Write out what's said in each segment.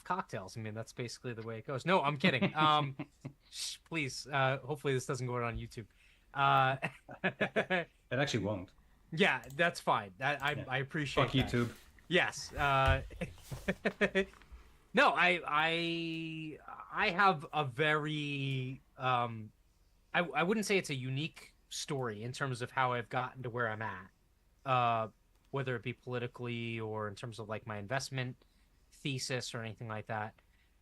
off cocktails. I mean, that's basically the way it goes. No, I'm kidding. Please, hopefully this doesn't go out on YouTube. Uh, It actually won't. yeah, that's fine. Yeah. I Fuck appreciate that. YouTube. Yes. No, I have a very I wouldn't say it's a unique story in terms of how I've gotten to where I'm at. Whether it be politically or in terms of like my investment thesis or anything like that.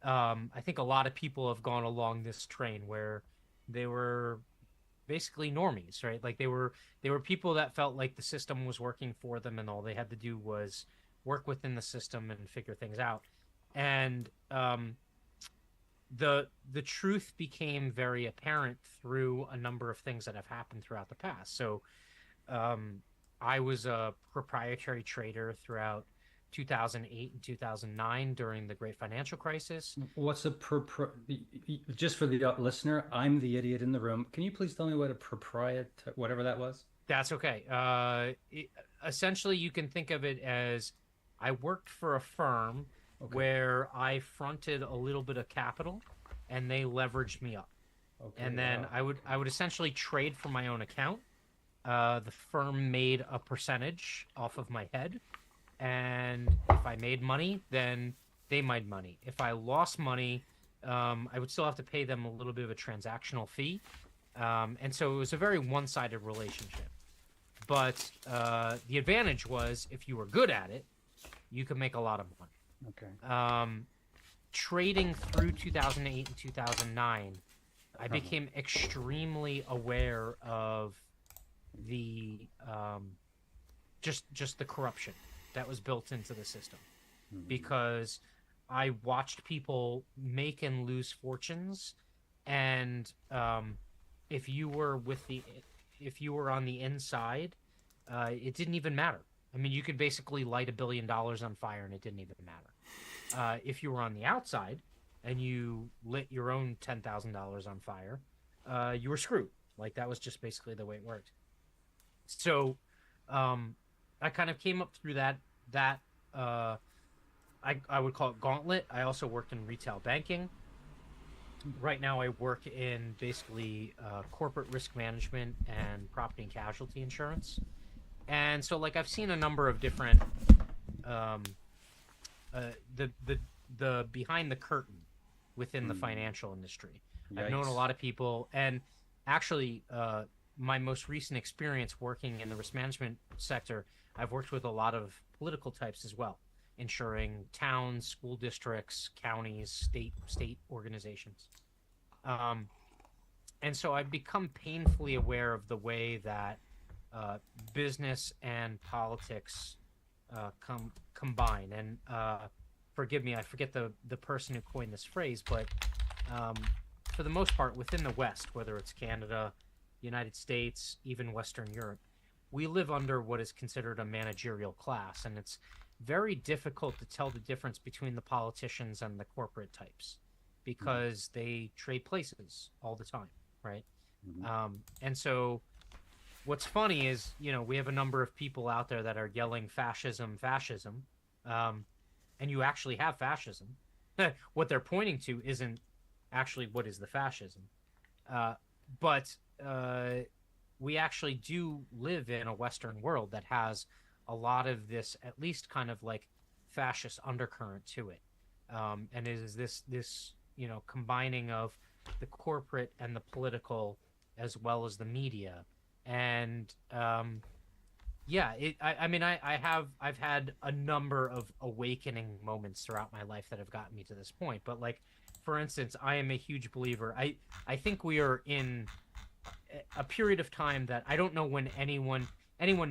I think a lot of people have gone along this train where they were basically normies, right? Like they were people that felt like the system was working for them and all they had to do was work within the system and figure things out. And the truth became very apparent through a number of things that have happened throughout the past. So I was a proprietary trader throughout 2008 and 2009 during the Great Financial Crisis. What's a just for the listener, I'm the idiot in the room. Can you please tell me what a proprietor, whatever that was? That's okay. Essentially, you can think of it as I worked for a firm Okay. where I fronted a little bit of capital and they leveraged me up. Okay. And then Wow. I would essentially trade from my own account. The firm made a percentage off of my head, and if I made money, then they made money. If I lost money, I would still have to pay them a little bit of a transactional fee, and so it was a very one-sided relationship. But the advantage was if you were good at it, you could make a lot of money. Okay. Trading through 2008 and 2009, I became extremely aware of the just the corruption that was built into the system, because I watched people make and lose fortunes, and if you were if you were on the inside, it didn't even matter. I mean, you could basically light $1 billion on fire and it didn't even matter. If you were on the outside and you lit your own $10,000 on fire, you were screwed. Like that was just basically the way it worked. So I kind of came up through that I would call it gauntlet. I also worked in retail banking. Right now I work in basically corporate risk management and property and casualty insurance. And so like I've seen a number of different the behind the curtain within the financial industry. I've known a lot of people, and actually my most recent experience working in the risk management sector, I've worked with a lot of political types as well, insuring towns, school districts, counties, state organizations. And so I've become painfully aware of the way that business and politics combine. And forgive me, I forget the person who coined this phrase, but for the most part, within the West, whether it's Canada, United States, even Western Europe, we live under what is considered a managerial class, and it's very difficult to tell the difference between the politicians and the corporate types because they trade places all the time, right? And so what's funny is, we have a number of people out there that are yelling fascism, fascism, and you actually have fascism. What they're pointing to isn't actually what is the fascism. But we actually do live in a Western world that has a lot of this, at least kind of like fascist undercurrent to it. And it is this combining of the corporate and the political as well as the media. And I've had a number of awakening moments throughout my life that have gotten me to this point. But like, for instance, I am a huge believer. I think we are in a period of time that I don't know when anyone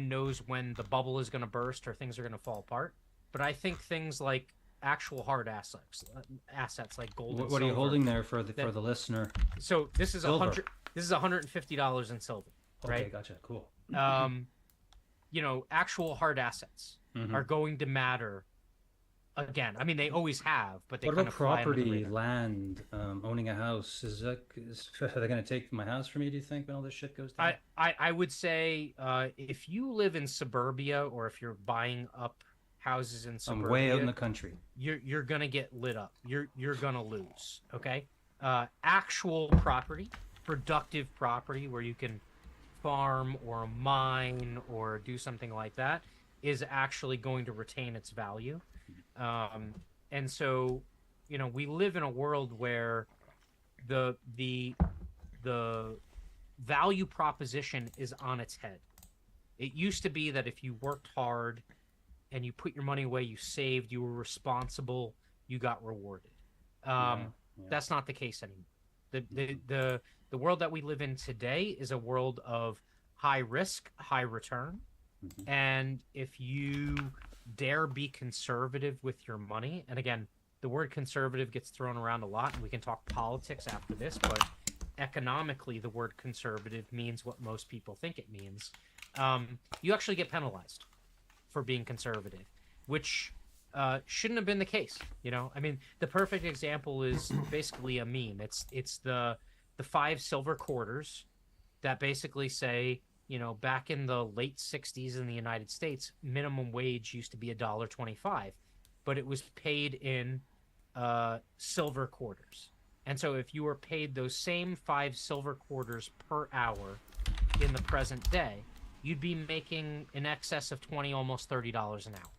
knows when the bubble is going to burst or things are going to fall apart. But I think things like actual hard assets like gold. What are you holding there for the listener? So this is Silver. This is $150 in silver, right? Okay, gotcha. Cool. Actual hard assets are going to matter again. I mean, they always have, but they What kind about of fly under the property, radar. land, owning a house? Are they going to take my house from me, do you think, when all this shit goes down? I would say if you live in suburbia or if you're buying up houses in I'm way out in suburbia, the country. you're gonna get lit up. You're gonna lose. Okay, actual property, productive property where you can farm or mine or do something like that is actually going to retain its value. Um, and so, we live in a world where the the the value proposition is on its head. It used to be that if you worked hard and you put your money away, you saved, you were responsible, you got rewarded. Yeah, yeah. That's not the case anymore. The world that we live in today is a world of high risk, high return. And if you dare be conservative with your money, and again, the word conservative gets thrown around a lot, and we can talk politics after this, but economically, the word conservative means what most people think it means. You actually get penalized for being conservative, which shouldn't have been the case. I mean, the perfect example is basically a meme. It's the 5 silver quarters that basically say, back in the late 60s in the United States, minimum wage used to be $1.25, but it was paid in silver quarters. And so if you were paid those same 5 silver quarters per hour in the present day, you'd be making in excess of $20, almost $30 an hour,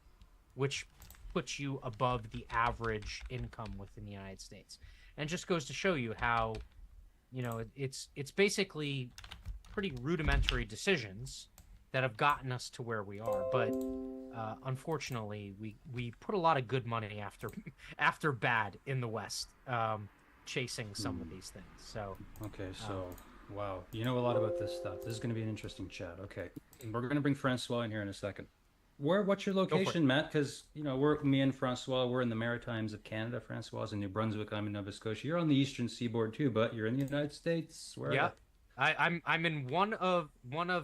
which puts you above the average income within the United States. And just goes to show you how, it's basically pretty rudimentary decisions that have gotten us to where we are. But unfortunately, we put a lot of good money after bad in the West, chasing some of these things. So okay, so wow, you know a lot about this stuff. This is going to be an interesting chat. Okay, we're going to bring Francois in here in a second. What's your location, Matt? Because me and Francois, we're in the Maritimes of Canada. Francois is in New Brunswick. I'm in Nova Scotia. You're on the eastern seaboard too, but you're in the United States. Where? Yeah, I'm in one of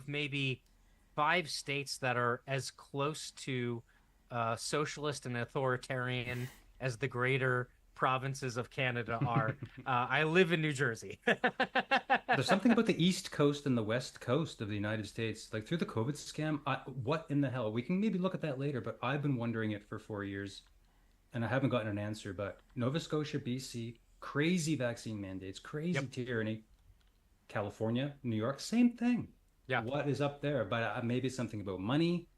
maybe 5 states that are as close to socialist and authoritarian as the greater provinces of Canada are. I live in New Jersey. There's something about the East Coast and the West Coast of the United States. Like through the COVID scam, what in the hell? We can maybe look at that later, but I've been wondering it for 4 years and I haven't gotten an answer. But Nova Scotia, BC, crazy vaccine mandates, crazy tyranny. California, New York, same thing. Yeah. What is up there? But maybe it's something about money,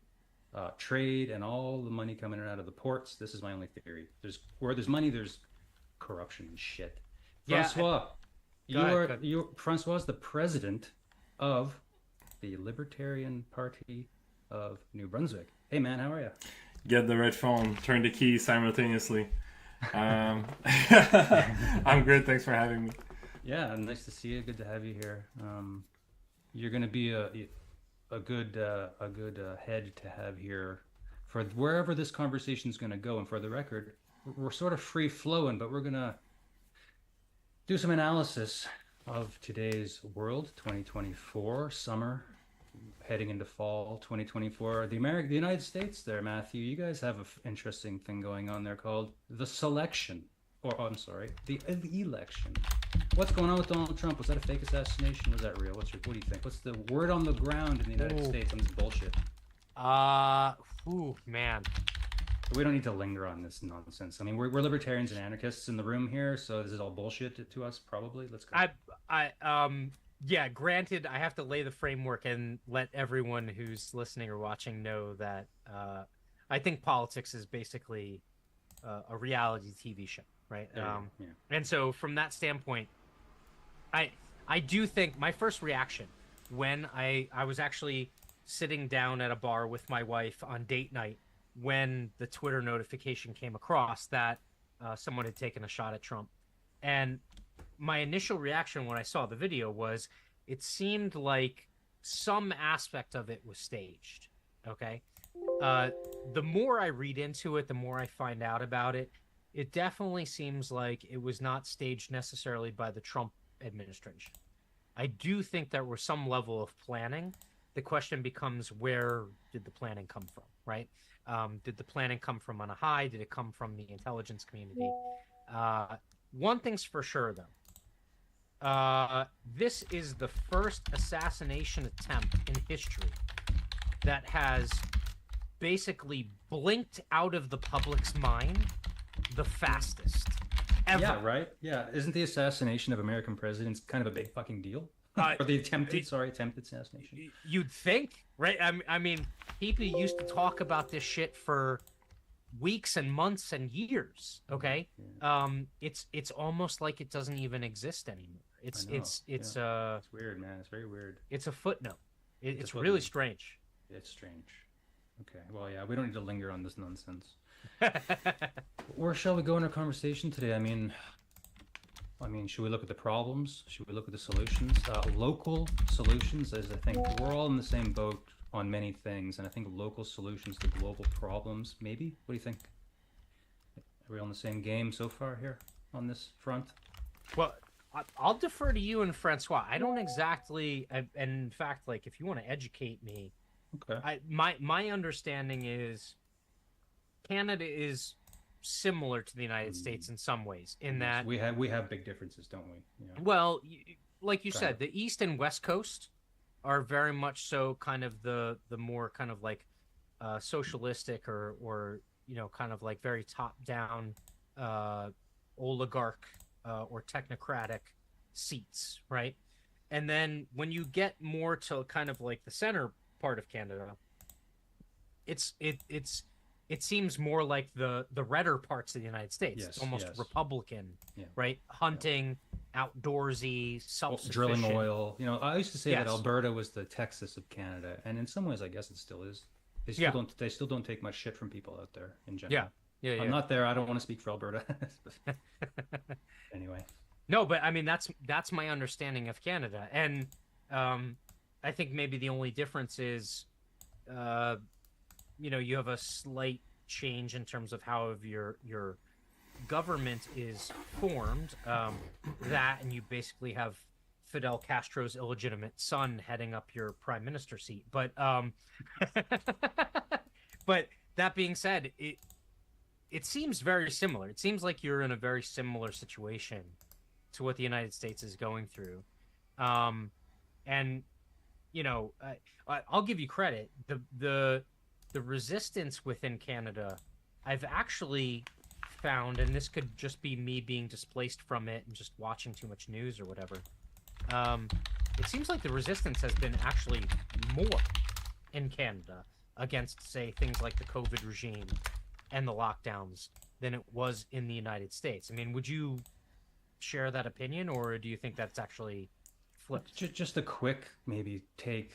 trade, and all the money coming in and out of the ports. This is my only theory. Where there's money, there's corruption and shit. Francois, Francois is the president of the Libertarian Party of New Brunswick. Hey man, how are you? Get the red phone, turn the key simultaneously. I'm good. Thanks for having me. Yeah, nice to see you. Good to have you here. You're going to be a good head to have here for wherever this conversation is going to go. And for the record, we're sort of free flowing, but we're going to do some analysis of today's world, 2024 summer, heading into fall 2024. The United States there, Matthew, you guys have an interesting thing going on there called the selection. The election. What's going on with Donald Trump? Was that a fake assassination? Was that real? What do you think? What's the word on the ground in the United States on this bullshit? Man. We don't need to linger on this nonsense. I mean, we're libertarians and anarchists in the room here, so this is all bullshit to us, probably. Let's go. Yeah, granted, I have to lay the framework and let everyone who's listening or watching know that I think politics is basically a reality TV show, right? And so from that standpoint, I do think my first reaction when I was actually sitting down at a bar with my wife on date night when the Twitter notification came across that someone had taken a shot at Trump. And my initial reaction when I saw the video was it seemed like some aspect of it was staged, okay? The more I read into it, the more I find out about it, it definitely seems like it was not staged necessarily by the Trump administration. I do think there was some level of planning. The question becomes, where did the planning come from, right? Did the planning come from on a high? Did it come from the intelligence community? One thing's for sure, though. This is the first assassination attempt in history that has basically blinked out of the public's mind the fastest ever. Yeah, right. Yeah, isn't the assassination of American presidents kind of a big fucking deal? Or the attempted assassination. You'd think, right? I mean, people used to talk about this shit for weeks and months and years. Okay, it's almost like it doesn't even exist anymore. It's weird, man. It's very weird. It's a footnote. It's really strange. It's strange. Okay, well, yeah, we don't need to linger on this nonsense. Where shall we go in our conversation today? I mean, should we look at the problems? Should we look at the solutions? Local solutions, as I think we're all in the same boat on many things, and I think local solutions to global problems, maybe? What do you think? Are we on the same game so far here on this front? Well, I'll defer to you and Francois. I don't exactly, and in fact, like, if you want to educate me, okay. My understanding is Canada is similar to the United States in some ways, in that we have big differences, don't we? Yeah. Well, like you said, the East and West Coast are very much so kind of the more kind of like socialistic or kind of like very top down oligarch or technocratic seats, right? And then when you get more to kind of like the center part of Canada, it seems more like the redder parts of the United States. It's almost Republican, right? Hunting, outdoorsy, self-sufficient. Drilling oil. I used to say that Alberta was the Texas of Canada, and in some ways, I guess it still is. They still don't take much shit from people out there in general. Yeah. I'm not there. I don't want to speak for Alberta. Anyway. No, but I mean that's my understanding of Canada, and I think maybe the only difference is, you have a slight change in terms of how your government is formed. That, and you basically have Fidel Castro's illegitimate son heading up your prime minister seat. But but that being said, it seems very similar. It seems like you're in a very similar situation to what the United States is going through. And I'll give you credit. The resistance within Canada, I've actually found, and this could just be me being displaced from it and just watching too much news or whatever. It seems like the resistance has been actually more in Canada against, say, things like the COVID regime and the lockdowns than it was in the United States. I mean, would you share that opinion, or do you think that's actually flipped? Just a quick maybe take.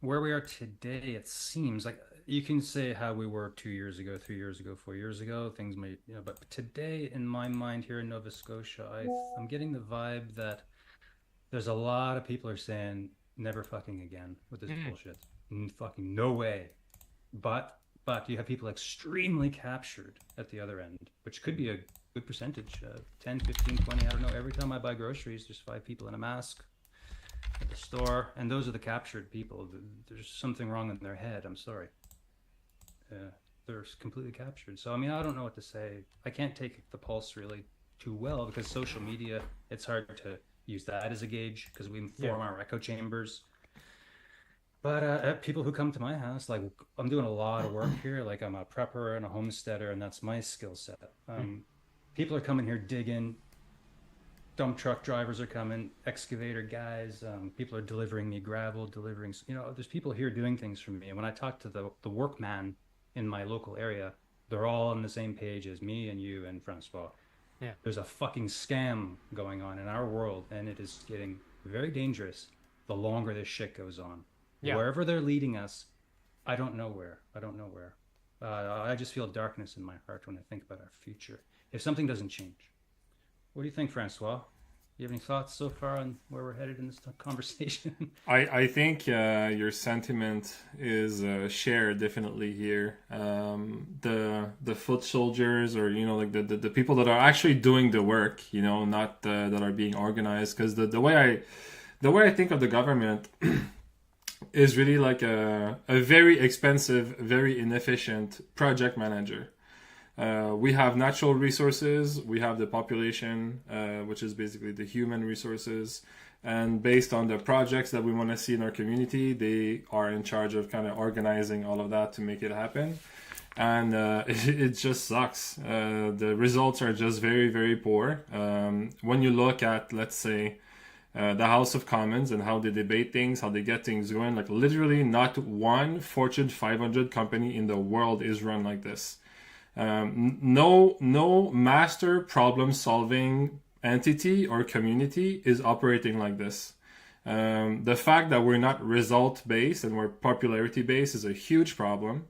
Where we are today, it seems like you can say how we were 2 years ago, 3 years ago, 4 years ago. Things may, but today, in my mind, here in Nova Scotia, I'm getting the vibe that there's a lot of people are saying never fucking again with this bullshit. Fucking no way. But you have people extremely captured at the other end, which could be a good percentage, 10, 15, 20, I don't know. Every time I buy groceries, there's 5 people in a mask at the store, and those are the captured people. There's something wrong in their head. I'm sorry. They're completely captured. So, I mean, I don't know what to say. I can't take the pulse really too well because social media, it's hard to use that as a gauge because we form our echo chambers. But people who come to my house, like, I'm doing a lot of work here. Like, I'm a prepper and a homesteader, and that's my skill set. People are coming here digging. Dump truck drivers are coming, excavator guys. People are delivering me gravel, there's people here doing things for me. And when I talk to the workman in my local area, they're all on the same page as me and you and Francois. Yeah. There's a fucking scam going on in our world, and it is getting very dangerous the longer this shit goes on. Yeah. Wherever they're leading us, I don't know where. I just feel darkness in my heart when I think about our future. If something doesn't change. What do you think, Francois? You have any thoughts so far on where we're headed in this conversation? I think your sentiment is shared definitely here. The foot soldiers, or like the people that are actually doing the work, not that are being organized. Because the way I think of the government is really like a very expensive, very inefficient project manager. We have natural resources, we have the population, which is basically the human resources, and based on the projects that we want to see in our community, they are in charge of kind of organizing all of that to make it happen. and it just sucks. The results are just very, very poor. When you look at, let's say, the House of Commons and how they debate things, how they get things going, like literally not one Fortune 500 company in the world is run like this. No master problem solving entity or community is operating like this. The fact that we're not result based and we're popularity based is a huge problem.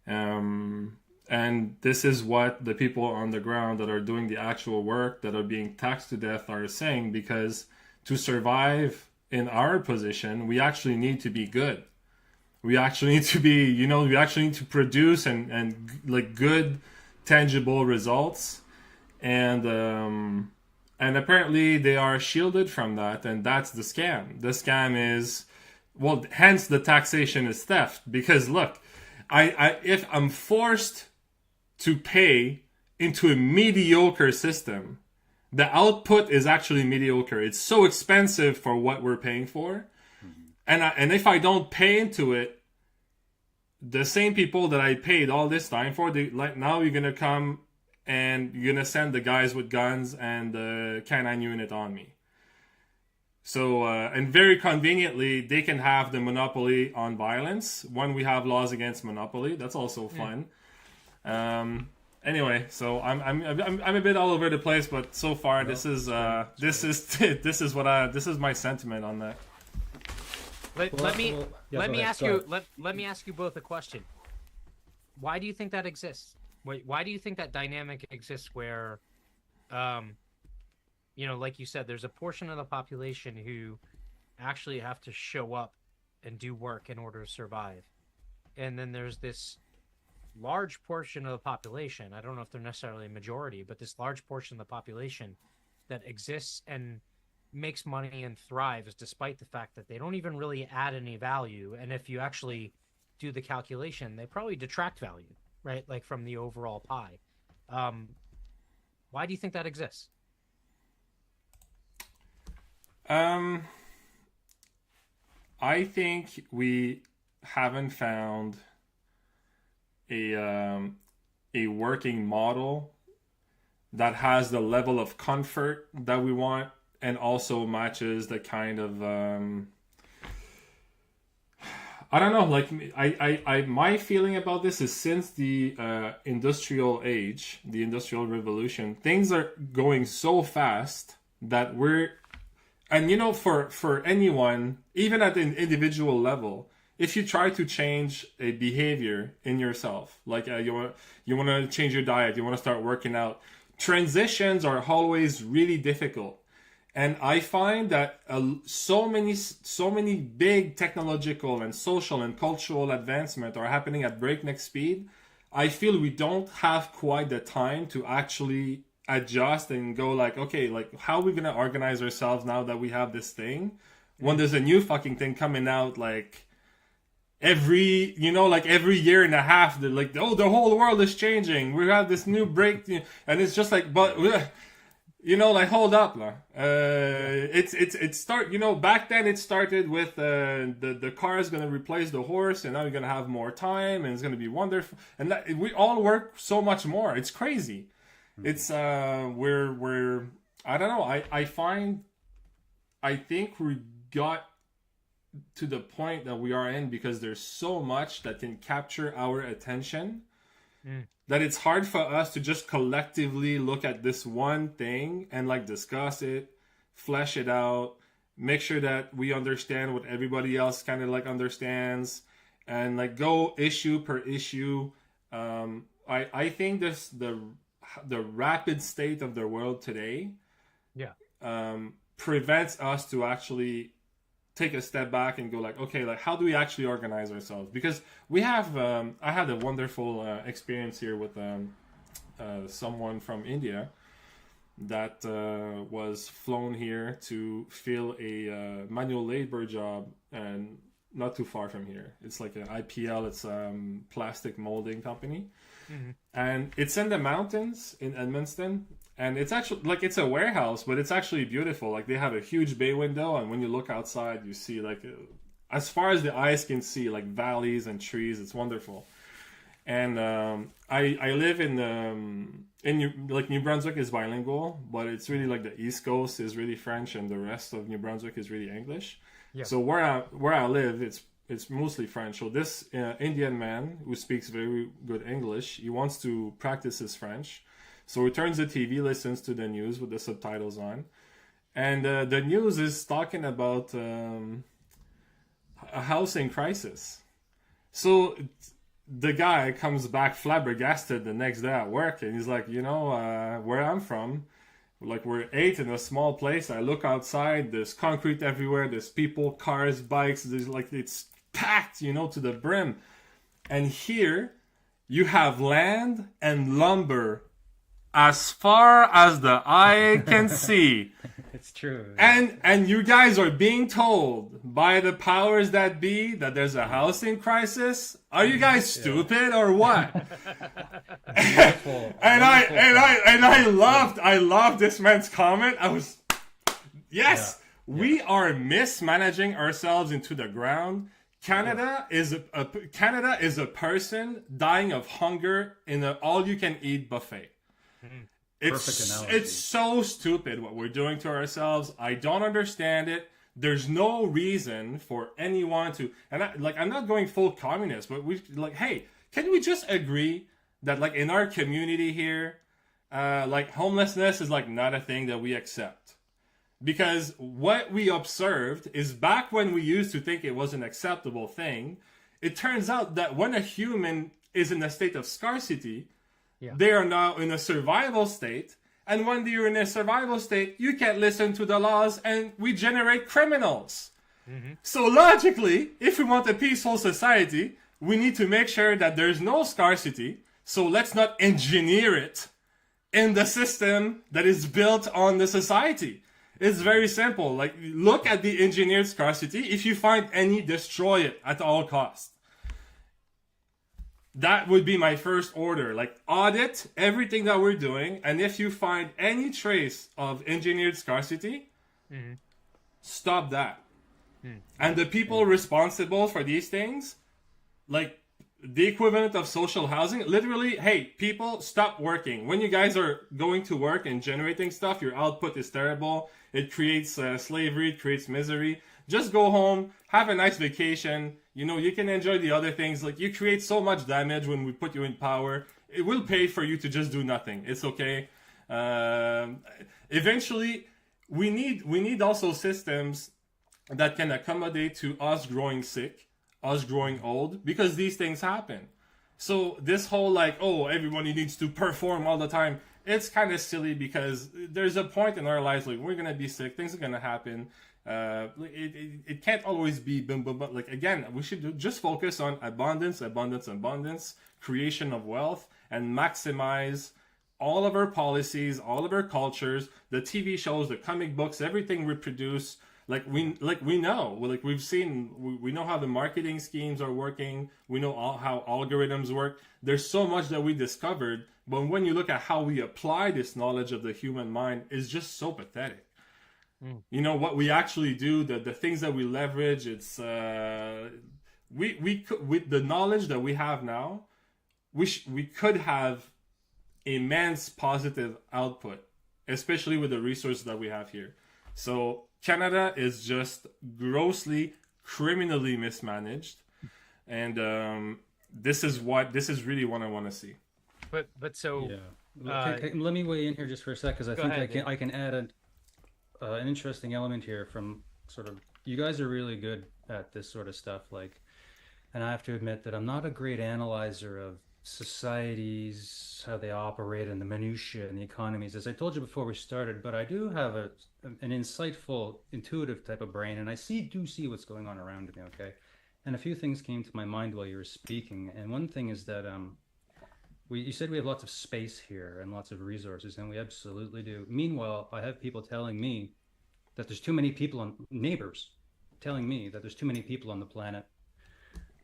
And this is what the people on the ground that are doing the actual work, that are being taxed to death, are saying, because to survive in our position, we actually need to be good. We actually need to be, we actually need to produce and like good, tangible results. And apparently they are shielded from that. And that's the scam. The scam is, well, hence the taxation is theft. Because look, if I'm forced to pay into a mediocre system, the output is actually mediocre. It's so expensive for what we're paying for. And if I don't pay into it, the same people that I paid all this time for, now you're going to come and you're going to send the guys with guns and the canine unit on me. So, and very conveniently, they can have the monopoly on violence when we have laws against monopoly. That's also fun. Anyway, so I'm a bit all over the place, but so far this is my sentiment on that. Let me ask you both a question. Why do you think that exists? Why do you think that dynamic exists where, like you said, there's a portion of the population who actually have to show up and do work in order to survive, and then there's this large portion of the population, I don't know if they're necessarily a majority, but this large portion of the population that exists and makes money and thrives despite the fact that they don't even really add any value. And if you actually do the calculation, they probably detract value, right? Like from the overall pie. Why do you think that exists? I think we haven't found a working model that has the level of comfort that we want and also matches the kind of I don't know, like I my feeling about this is, since the industrial age, the industrial revolution, things are going so fast that for anyone, even at an individual level, if you try to change a behavior in yourself, like you want to change your diet, you want to start working out, transitions are always really difficult. And I find that so many big technological and social and cultural advancement are happening at breakneck speed. I feel we don't have quite the time to actually adjust and go like, okay, like how are we going to organize ourselves now that we have this thing when there's a new fucking thing coming out like every year and a half. They're like, oh, the whole world is changing. We have this new break, and it's just like, but like, hold up, back then it started with the car is gonna replace the horse, and now you're gonna have more time, and it's gonna be wonderful, and we all work so much more. It's crazy. It's we're I don't know. I think we got to the point that we are in because there's so much that can capture our attention that it's hard for us to just collectively look at this one thing and like discuss it, flesh it out, make sure that we understand what everybody else kind of like understands, and like go issue per issue. I think the rapid state of the world today prevents us to actually take a step back and go like, okay, like how do we actually organize ourselves? Because we have, I had a wonderful experience here with someone from India that was flown here to fill a manual labor job, and not too far from here. It's like an IPL, it's plastic molding company. Mm-hmm. And it's in the mountains in Edmundston. And it's actually like, it's a warehouse, but it's actually beautiful. Like they have a huge bay window, and when you look outside, you see like as far as the eyes can see, like valleys and trees. It's wonderful. And I live New Brunswick is bilingual, but it's really like the East Coast is really French, and the rest of New Brunswick is really English. Yeah. So where I live, it's mostly French. So this Indian man who speaks very good English, he wants to practice his French. So he turns the TV, listens to the news with the subtitles on, and the news is talking about a housing crisis. So the guy comes back flabbergasted the next day at work, and he's like, where I'm from, like we're 8 in a small place. I look outside, there's concrete everywhere, there's people, cars, bikes, there's like it's packed, to the brim. And here you have land and lumber as far as the eye can see. It's true. And you guys are being told by the powers that be that there's a housing crisis. Are you guys stupid or what? and I loved this man's comment. We are mismanaging ourselves into the ground. Canada is a person dying of hunger in an all-you-can-eat buffet. It's so stupid what we're doing to ourselves. I don't understand it. There's no reason for anyone to, and I'm not going full communist, but hey, can we just agree that in our community here, homelessness is not a thing that we accept? Because what we observed is back when we used to think it was an acceptable thing, it turns out that when a human is in a state of scarcity, they are now in a survival state. And when you're in a survival state, you can't listen to the laws, and we generate criminals. Mm-hmm. So logically, if we want a peaceful society, we need to make sure that there's no scarcity. So let's not engineer it in the system that is built on the society. It's very simple. Look at the engineered scarcity. If you find any, destroy it at all costs. That would be my first order. Audit everything that we're doing, and if you find any trace of engineered scarcity, stop that. And the people responsible for these things, the equivalent of social housing, literally, hey, people, stop working. When you guys are going to work and generating stuff, your output is terrible. It creates slavery, it creates misery. Just go home, have a nice vacation. You can enjoy the other things. You create so much damage when we put you in power. It will pay for you to just do nothing. It's okay. Eventually, we need also systems that can accommodate to us growing sick, us growing old, because these things happen. So this whole everybody needs to perform all the time, it's kind of silly, because there's a point in our lives we're gonna be sick, things are gonna happen. It can't always be boom boom boom. Again, we should just focus on abundance, creation of wealth, and maximize all of our policies, all of our cultures, the TV shows, the comic books, everything we produce. We know, we've seen, we know how the marketing schemes are working. We know how algorithms work. There's so much that we discovered, but when you look at how we apply this knowledge of the human mind, is just so pathetic. What we actually do, the things that we leverage, it's we could, with the knowledge that we have now, we could have immense positive output, especially with the resources that we have here. So Canada is just grossly, criminally mismanaged, and this is really what I want to see. But so let me weigh in here just for a sec, because I think I can add an interesting element here from sort of, you guys are really good at this sort of stuff, and I have to admit that I'm not a great analyzer of societies, how they operate, and the minutiae and the economies, as I told you before we started, but I do have an insightful, intuitive type of brain, and I do see what's going on around me, okay? And a few things came to my mind while you were speaking, and one thing is that you said we have lots of space here and lots of resources, and we absolutely do. Meanwhile, I have people telling me that there's too many people neighbors telling me that there's too many people on the planet.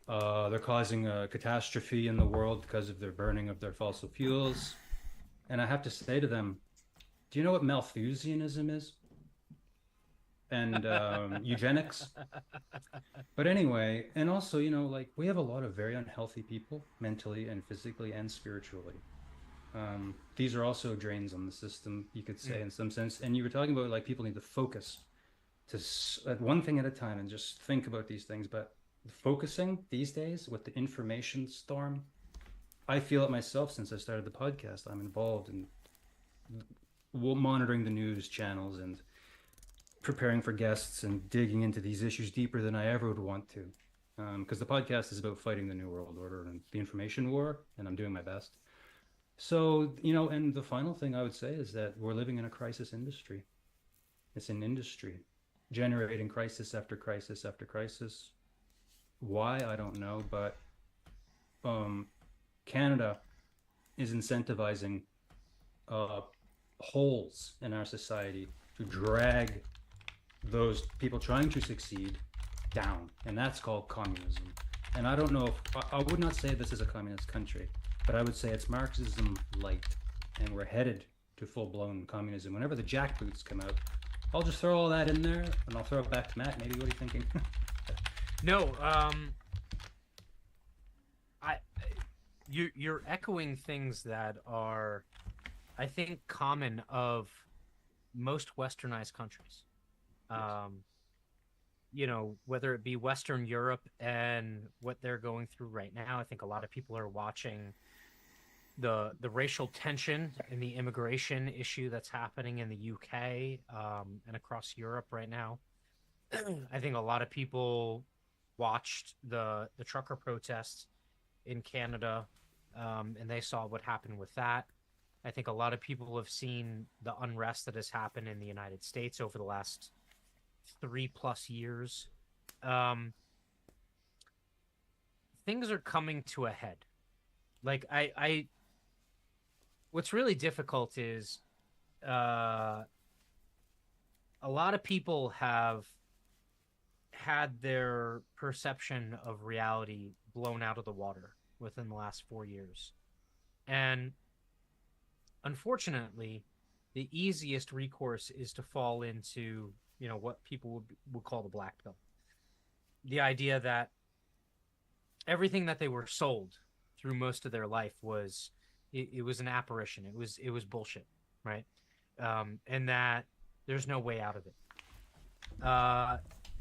They're causing a catastrophe in the world because of their burning of their fossil fuels. And I have to say to them, do you know what Malthusianism is? and eugenics. But anyway, and also, like we have a lot of very unhealthy people mentally and physically and spiritually. These are also drains on the system, you could say, in some sense. And you were talking about like people need to focus at one thing at a time and just think about these things. But focusing these days with the information storm, I feel it myself since I started the podcast. I'm involved in monitoring the news channels and preparing for guests and digging into these issues deeper than I ever would want to. Because the podcast is about fighting the New World Order and the information war, and I'm doing my best. So, and the final thing I would say is that we're living in a crisis industry. It's an industry generating crisis after crisis after crisis. Why? I don't know, but Canada is incentivizing holes in our society to drag those people trying to succeed down, and that's called communism. And I don't know if I would not say this is a communist country, but I would say it's Marxism light, and we're headed to full-blown communism. Whenever the jackboots come out, I'll just throw all that in there, and I'll throw it back to Matt. Maybe, what are you thinking? No, you're echoing things that are, I think, common of most westernized countries. Whether it be Western Europe and what they're going through right now. I think a lot of people are watching the racial tension and the immigration issue that's happening in the UK and across Europe right now. I think a lot of people watched the trucker protests in Canada, and they saw what happened with that. I think a lot of people have seen the unrest that has happened in the United States over the last 3+ years. Things are coming to a head. Like what's really difficult is a lot of people have had their perception of reality blown out of the water within the last 4 years. And unfortunately, the easiest recourse is to fall into, what people would call the black pill. The idea that everything that they were sold through most of their life was it was an apparition. It was bullshit, right? And that there's no way out of it.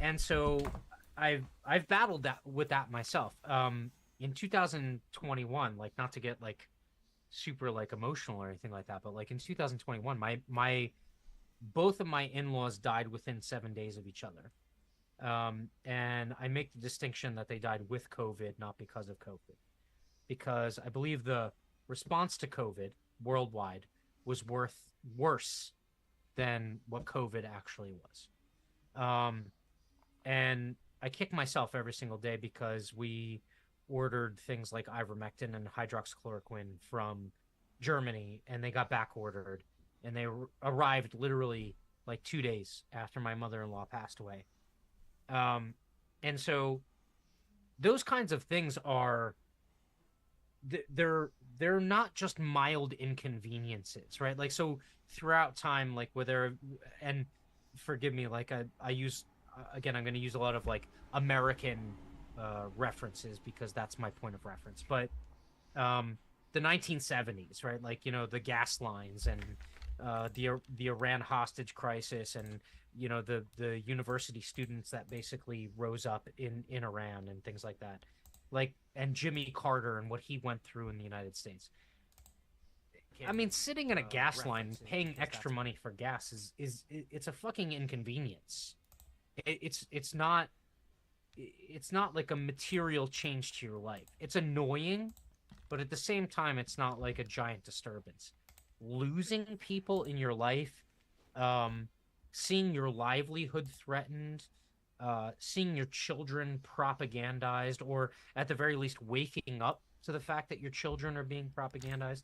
And so I've battled with that myself. In 2021, like, not to get like super like emotional or anything like that, but like in 2021, my both of my in-laws died within 7 days of each other. And I make the distinction that they died with COVID, not because of COVID, because I believe the response to COVID worldwide was worse than what COVID actually was. And I kick myself every single day because we ordered things like ivermectin and hydroxychloroquine from Germany, and they got back ordered, and they arrived literally like 2 days after my mother-in-law passed away. And so those kinds of things are, they're not just mild inconveniences, right? Like, so throughout time, like whether, and forgive me, like I use, again, I'm going to use a lot of like American references because that's my point of reference. But the 1970s, right? Like, the gas lines and the Iran hostage crisis, and the university students that basically rose up in Iran and things like that, like, and Jimmy Carter and what he went through in the United States. I mean, sitting in a gas line paying extra money for gas is it's a fucking inconvenience. It's not like a material change to your life. It's annoying, but at the same time, it's not like a giant disturbance. Losing people in your life, seeing your livelihood threatened, seeing your children propagandized, or at the very least waking up to the fact that your children are being propagandized,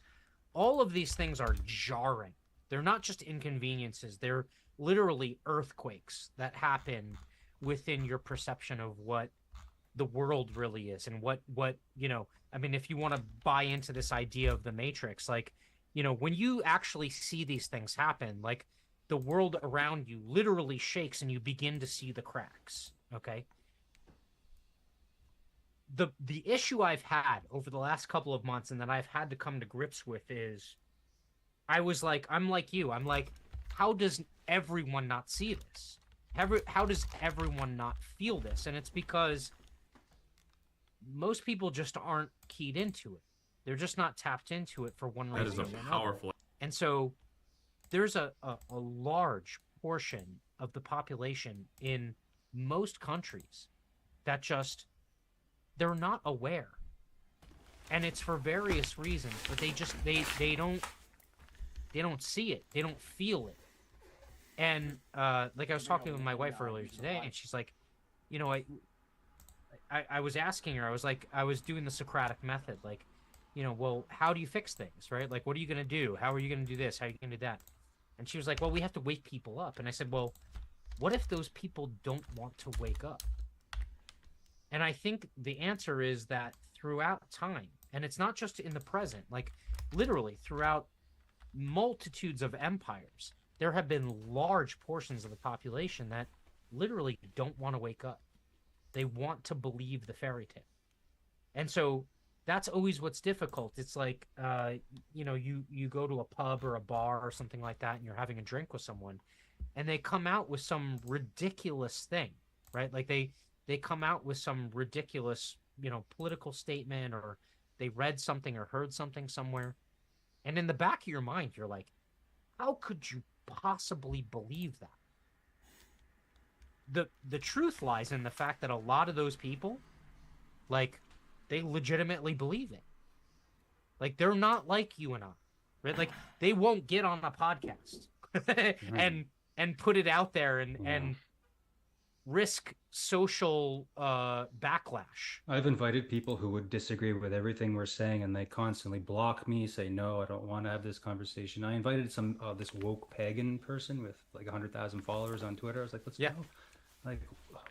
all of these things are jarring. They're not just inconveniences. They're literally earthquakes that happen within your perception of what the world really is, and what I mean, if you want to buy into this idea of the Matrix, like, when you actually see these things happen, like, the world around you literally shakes and you begin to see the cracks. Okay. The issue I've had over the last couple of months and that I've had to come to grips with is I'm like you. I'm like, how does everyone not see this? How does everyone not feel this? And it's because most people just aren't keyed into it. They're just not tapped into it for one reason. That is a or another. powerful. And so there's a large portion of the population in most countries that just, they're not aware. And it's for various reasons, but they don't see it. They don't feel it. And like I was talking with my wife earlier today, and she's like, you know, I was asking her, I was doing the Socratic method, like, you know, well, how do you fix things, right? Like, what are you going to do? How are you going to do this? How are you going to do that? And she was like, well, we have to wake people up. And I said, well, what if those people don't want to wake up? And I think the answer is that throughout time, and it's not just in the present, like literally throughout multitudes of empires, there have been large portions of the population that literally don't want to wake up. They want to believe the fairy tale. And so that's always what's difficult. It's like, you know, you go to a pub or a bar or something like that, and you're having a drink with someone, and they come out with some ridiculous thing, right? Like they come out with some ridiculous, you know, political statement, or they read something or heard something somewhere. And in the back of your mind, you're like, how could you possibly believe that? The truth lies in the fact that a lot of those people, like, they legitimately believe it. Like, they're not like you and I, right? Like, they won't get on a podcast and put it out there and risk social backlash. I've invited people who would disagree with everything we're saying, and they constantly block me, say, no, I don't want to have this conversation. I invited some this woke pagan person with like 100,000 followers on Twitter. I was like, let's go. Like,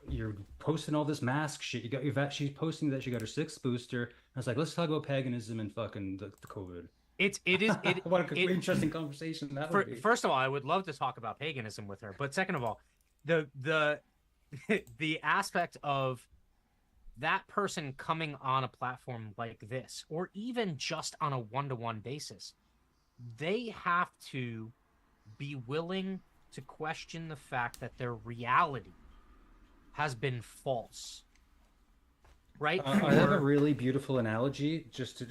you're posting all this mask shit. You got your she's posting that she got her 6th booster. I was like, let's talk about paganism and fucking the COVID. It is what an interesting conversation that would be. First of all, I would love to talk about paganism with her, but second of all, the aspect of that person coming on a platform like this, or even just on a one-to-one basis, they have to be willing to question the fact that their reality has been false, right? I have a really beautiful analogy, just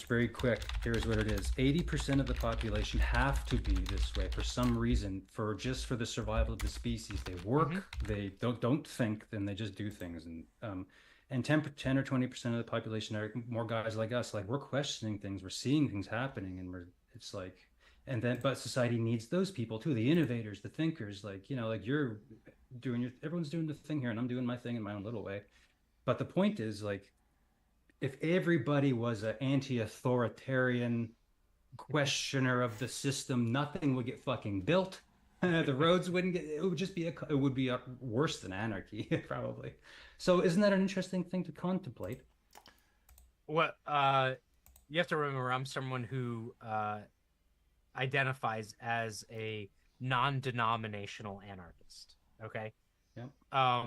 very quick. Here's what it is: 80% of the population have to be this way for some reason, for the survival of the species. They work, they don't think, then they just do things, and 10 or 20% of the population are more guys like us. Like, we're questioning things, we're seeing things happening, and it's like, and then, but society needs those people too, the innovators, the thinkers. Like, you know, like, you're doing everyone's doing the thing here, and I'm doing my thing in my own little way. But the point is, like, if everybody was an anti-authoritarian questioner of the system, nothing would get fucking built. The roads wouldn't get. It would just be it would be worse than anarchy, probably. So, isn't that an interesting thing to contemplate? Well, you have to remember, I'm someone who identifies as a non-denominational anarchist. Okay. Yeah.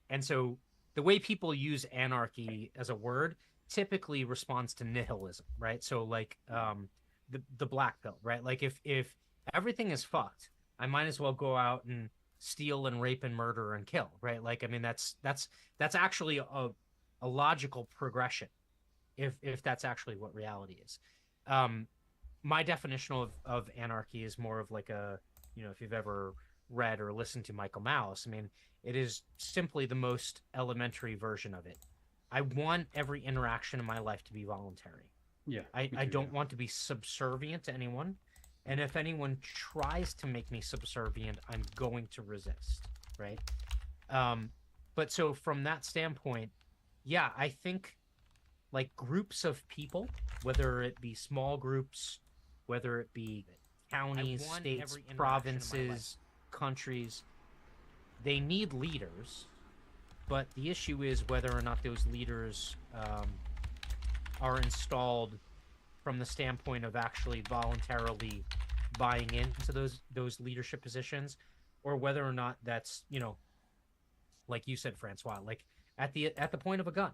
And so the way people use anarchy as a word typically responds to nihilism, right? So like the black pill, right? Like if everything is fucked, I might as well go out and steal and rape and murder and kill, right? Like, I mean, that's actually a logical progression if that's actually what reality is. My definition of anarchy is more of like a, you know, if you've ever read or listened to Michael Malice, I mean, it is simply the most elementary version of it. I want every interaction in my life to be voluntary. Yeah. I don't want to be subservient to anyone. And if anyone tries to make me subservient, I'm going to resist, right? But so from that standpoint, yeah, I think like groups of people, whether it be small groups, whether it be counties, states, provinces, countries, they need leaders. But the issue is whether or not those leaders are installed from the standpoint of actually voluntarily buying into those leadership positions, or whether or not that's, like you said, Francois, like at the point of a gun,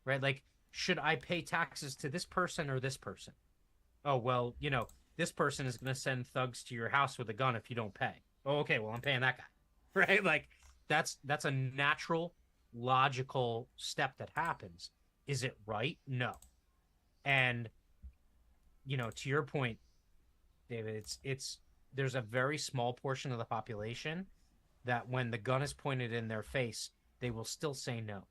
right? Like, should I pay taxes to this person or this person? Oh, well, this person is going to send thugs to your house with a gun if you don't pay. Oh, okay, well, I'm paying that guy, right? Like, that's a natural, logical step that happens. Is it right? No. And, to your point, David, there's a very small portion of the population that when the gun is pointed in their face, they will still say no.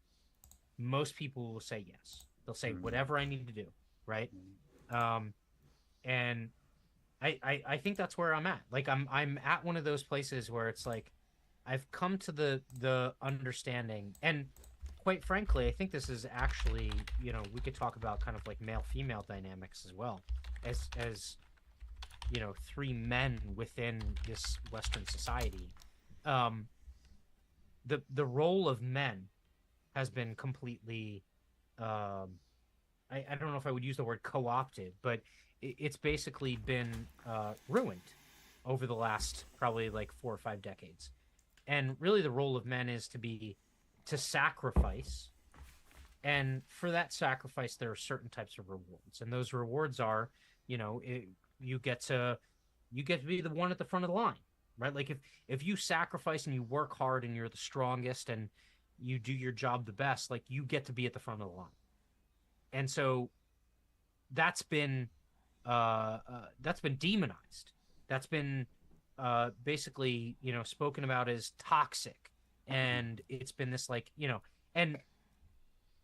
Most people will say yes. They'll say whatever I need to do, right? And I think that's where I'm at. Like I'm at one of those places where it's like I've come to the understanding, and quite frankly, I think this is actually, we could talk about kind of like male-female dynamics as well, as three men within this Western society. The role of men has been completely, I don't know if I would use the word co-opted, but it's basically been ruined over the last probably like 4 or 5 decades. And really the role of men is to sacrifice. And for that sacrifice, there are certain types of rewards. And those rewards are, you get to be the one at the front of the line, right? Like if you sacrifice and you work hard and you're the strongest and you do your job the best, like you get to be at the front of the line. And so that's been demonized. That's been basically, spoken about as toxic. And it's been this like, and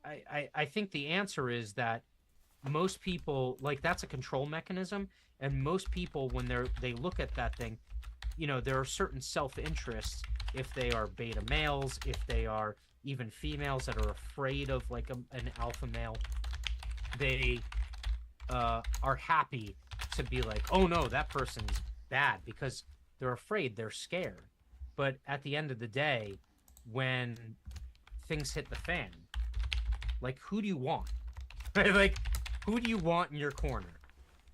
I think the answer is that most people, like, that's a control mechanism. And most people, when they look at that thing, there are certain self-interests. If they are beta males, if they are even females that are afraid of like an alpha male, they are happy to be like, oh no, that person's bad, because they're afraid, they're scared. But at the end of the day, when things hit the fan, like, who do you want? Right? Like, who do you want in your corner?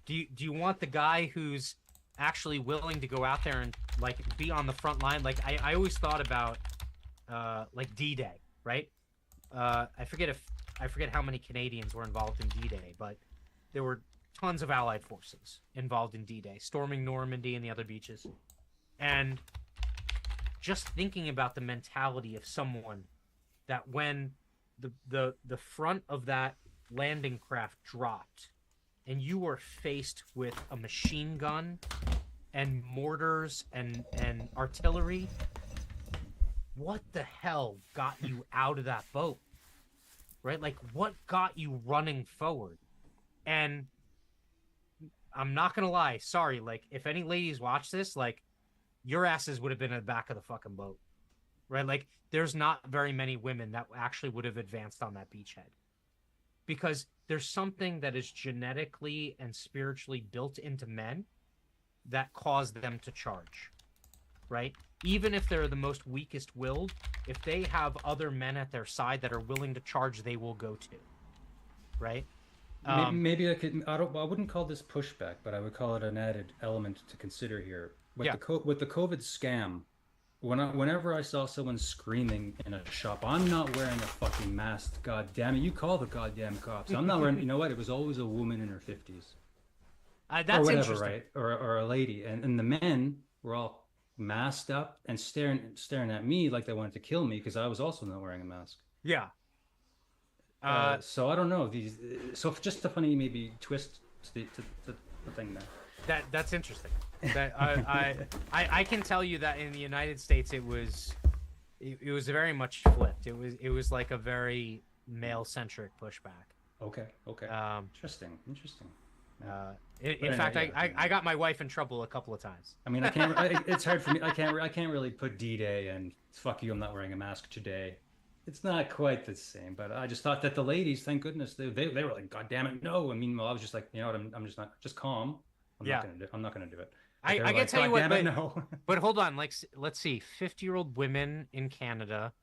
Do you want the guy who's actually willing to go out there and like be on the front line? Like I always thought about like D-Day, right? I forget how many Canadians were involved in D-Day, but there were tons of Allied forces involved in D-Day, storming Normandy and the other beaches. And just thinking about the mentality of someone that when the front of that landing craft dropped and you were faced with a machine gun and mortars and artillery, what the hell got you out of that boat? Right? Like, what got you running forward? And I'm not gonna lie, sorry, like, if any ladies watch this, like, your asses would have been in the back of the fucking boat. Right? Like, there's not very many women that actually would have advanced on that beachhead. Because there's something that is genetically and spiritually built into men that cause them to charge, right? Even if they're the most weakest willed, if they have other men at their side that are willing to charge, they will go to, right? Maybe I wouldn't call this pushback, but I would call it an added element to consider here. With the COVID scam, whenever I saw someone screaming in a shop, I'm not wearing a fucking mask, god damn it, you call the goddamn cops. I'm not wearing, you know what, it was always a woman in her 50s. That's or whatever, interesting. right? Or a lady. And the men were all masked up and staring at me like they wanted to kill me because I was also not wearing a mask. Yeah. So I don't know. So just a funny maybe twist to the thing there. That's interesting. That I can tell you that in the United States it was very much flipped. It was like a very male centric pushback. Okay. Interesting. In fact, I got my wife in trouble a couple of times. I mean, it's hard for me. I can't really put D-Day and fuck you, I'm not wearing a mask today. It's not quite the same, but I just thought that the ladies, thank goodness, they were like, God damn it, no. I mean, well, I was just like, you know what, I'm just not, just calm. I'm not gonna do it. I can tell you what, but, no. But hold on, like, let's see, 50-year-old women in Canada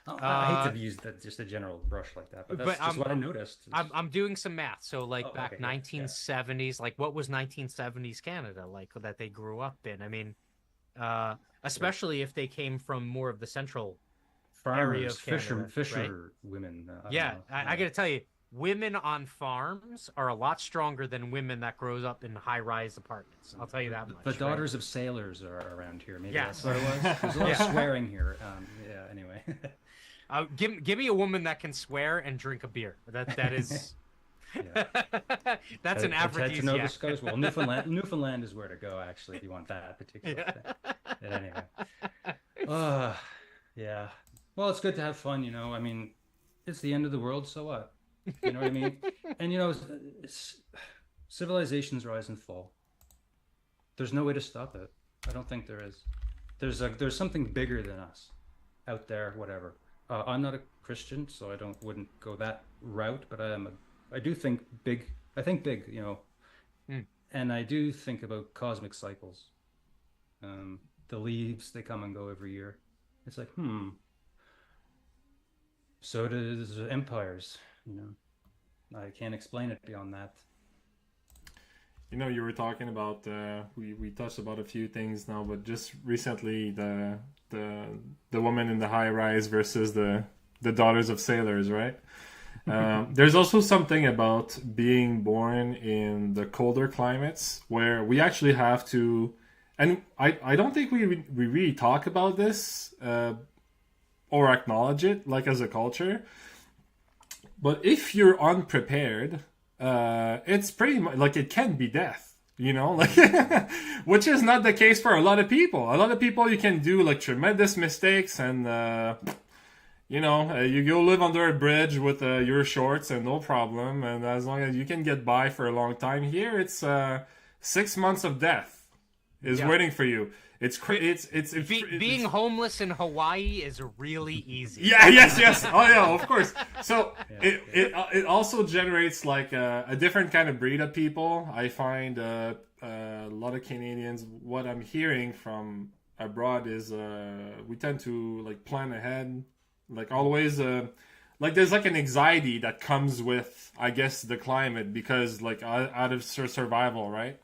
Oh, I hate to use that just a general brush like that, but that's just what I noticed. I'm doing some math. So like back okay, 1970s, like what was 1970s Canada like that they grew up in? I mean, especially if they came from more of the central area Farmers, of Canada, fisher right? women. I don't Yeah, know. I got to tell you, women on farms are a lot stronger than women that grows up in high-rise apartments. I'll tell you that much. The right? daughters of sailors are around here. Maybe Yes. that's what it was. There's a lot of swearing here. Yeah. Anyway. Give me a woman that can swear and drink a beer. That is. That's an aphrodisiac. To Nova Scotia. Well, Newfoundland is where to go actually if you want that particular thing. But anyway. Yeah. Well, it's good to have fun, you know. I mean, it's the end of the world, so what? You know what I mean? And you know, civilizations rise and fall. There's no way to stop it. I don't think there is. There's something bigger than us out there. Whatever. I'm not a Christian, so wouldn't go that route. But I do think big. I think big. You know, and I do think about cosmic cycles. The leaves, they come and go every year. It's like So does empires. You know, I can't explain it beyond that. You know, you were talking about we touched about a few things now, but just recently the woman in the high rise versus the daughters of sailors, right? There's also something about being born in the colder climates where we actually have to, and I don't think we really talk about this or acknowledge it like as a culture. But if you're unprepared, it's pretty much like it can be death, you know, like which is not the case for a lot of people. A lot of people, you can do like tremendous mistakes and you know, you go live under a bridge with your shorts and no problem, and as long as you can get by for a long time. Here it's 6 months of death is waiting for you. Being homeless in Hawaii is really easy. Yeah, yes. Oh yeah, of course. So it also generates like a different kind of breed of people. I find a lot of Canadians. What I'm hearing from abroad is we tend to like plan ahead, like always. Like there's like an anxiety that comes with, I guess, the climate because like out of survival, right?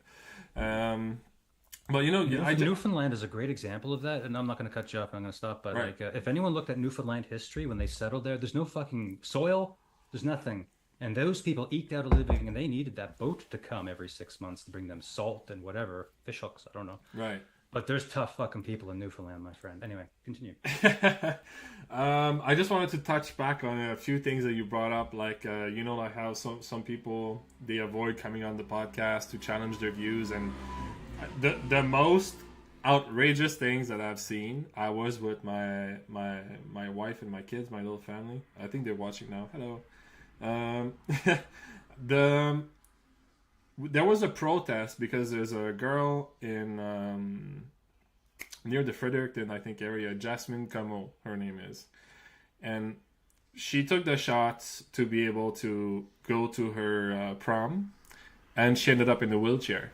Well, you know, Newfoundland is a great example of that, and I'm not going to cut you off. I'm going to stop. But right. Like, if anyone looked at Newfoundland history when they settled there, there's no fucking soil. There's nothing, and those people eked out a living, and they needed that boat to come every 6 months to bring them salt and whatever fish hooks. I don't know. Right. But there's tough fucking people in Newfoundland, my friend. Anyway, continue. I just wanted to touch back on a few things that you brought up, like you know, like how some people they avoid coming on the podcast to challenge their views and. The most outrageous things that I've seen, I was with my wife and my kids, my little family. I think they're watching now. Hello. There was a protest because there's a girl in near the Fredericton, I think, area, Jasmine Como, her name is, and she took the shots to be able to go to her prom, and she ended up in a wheelchair.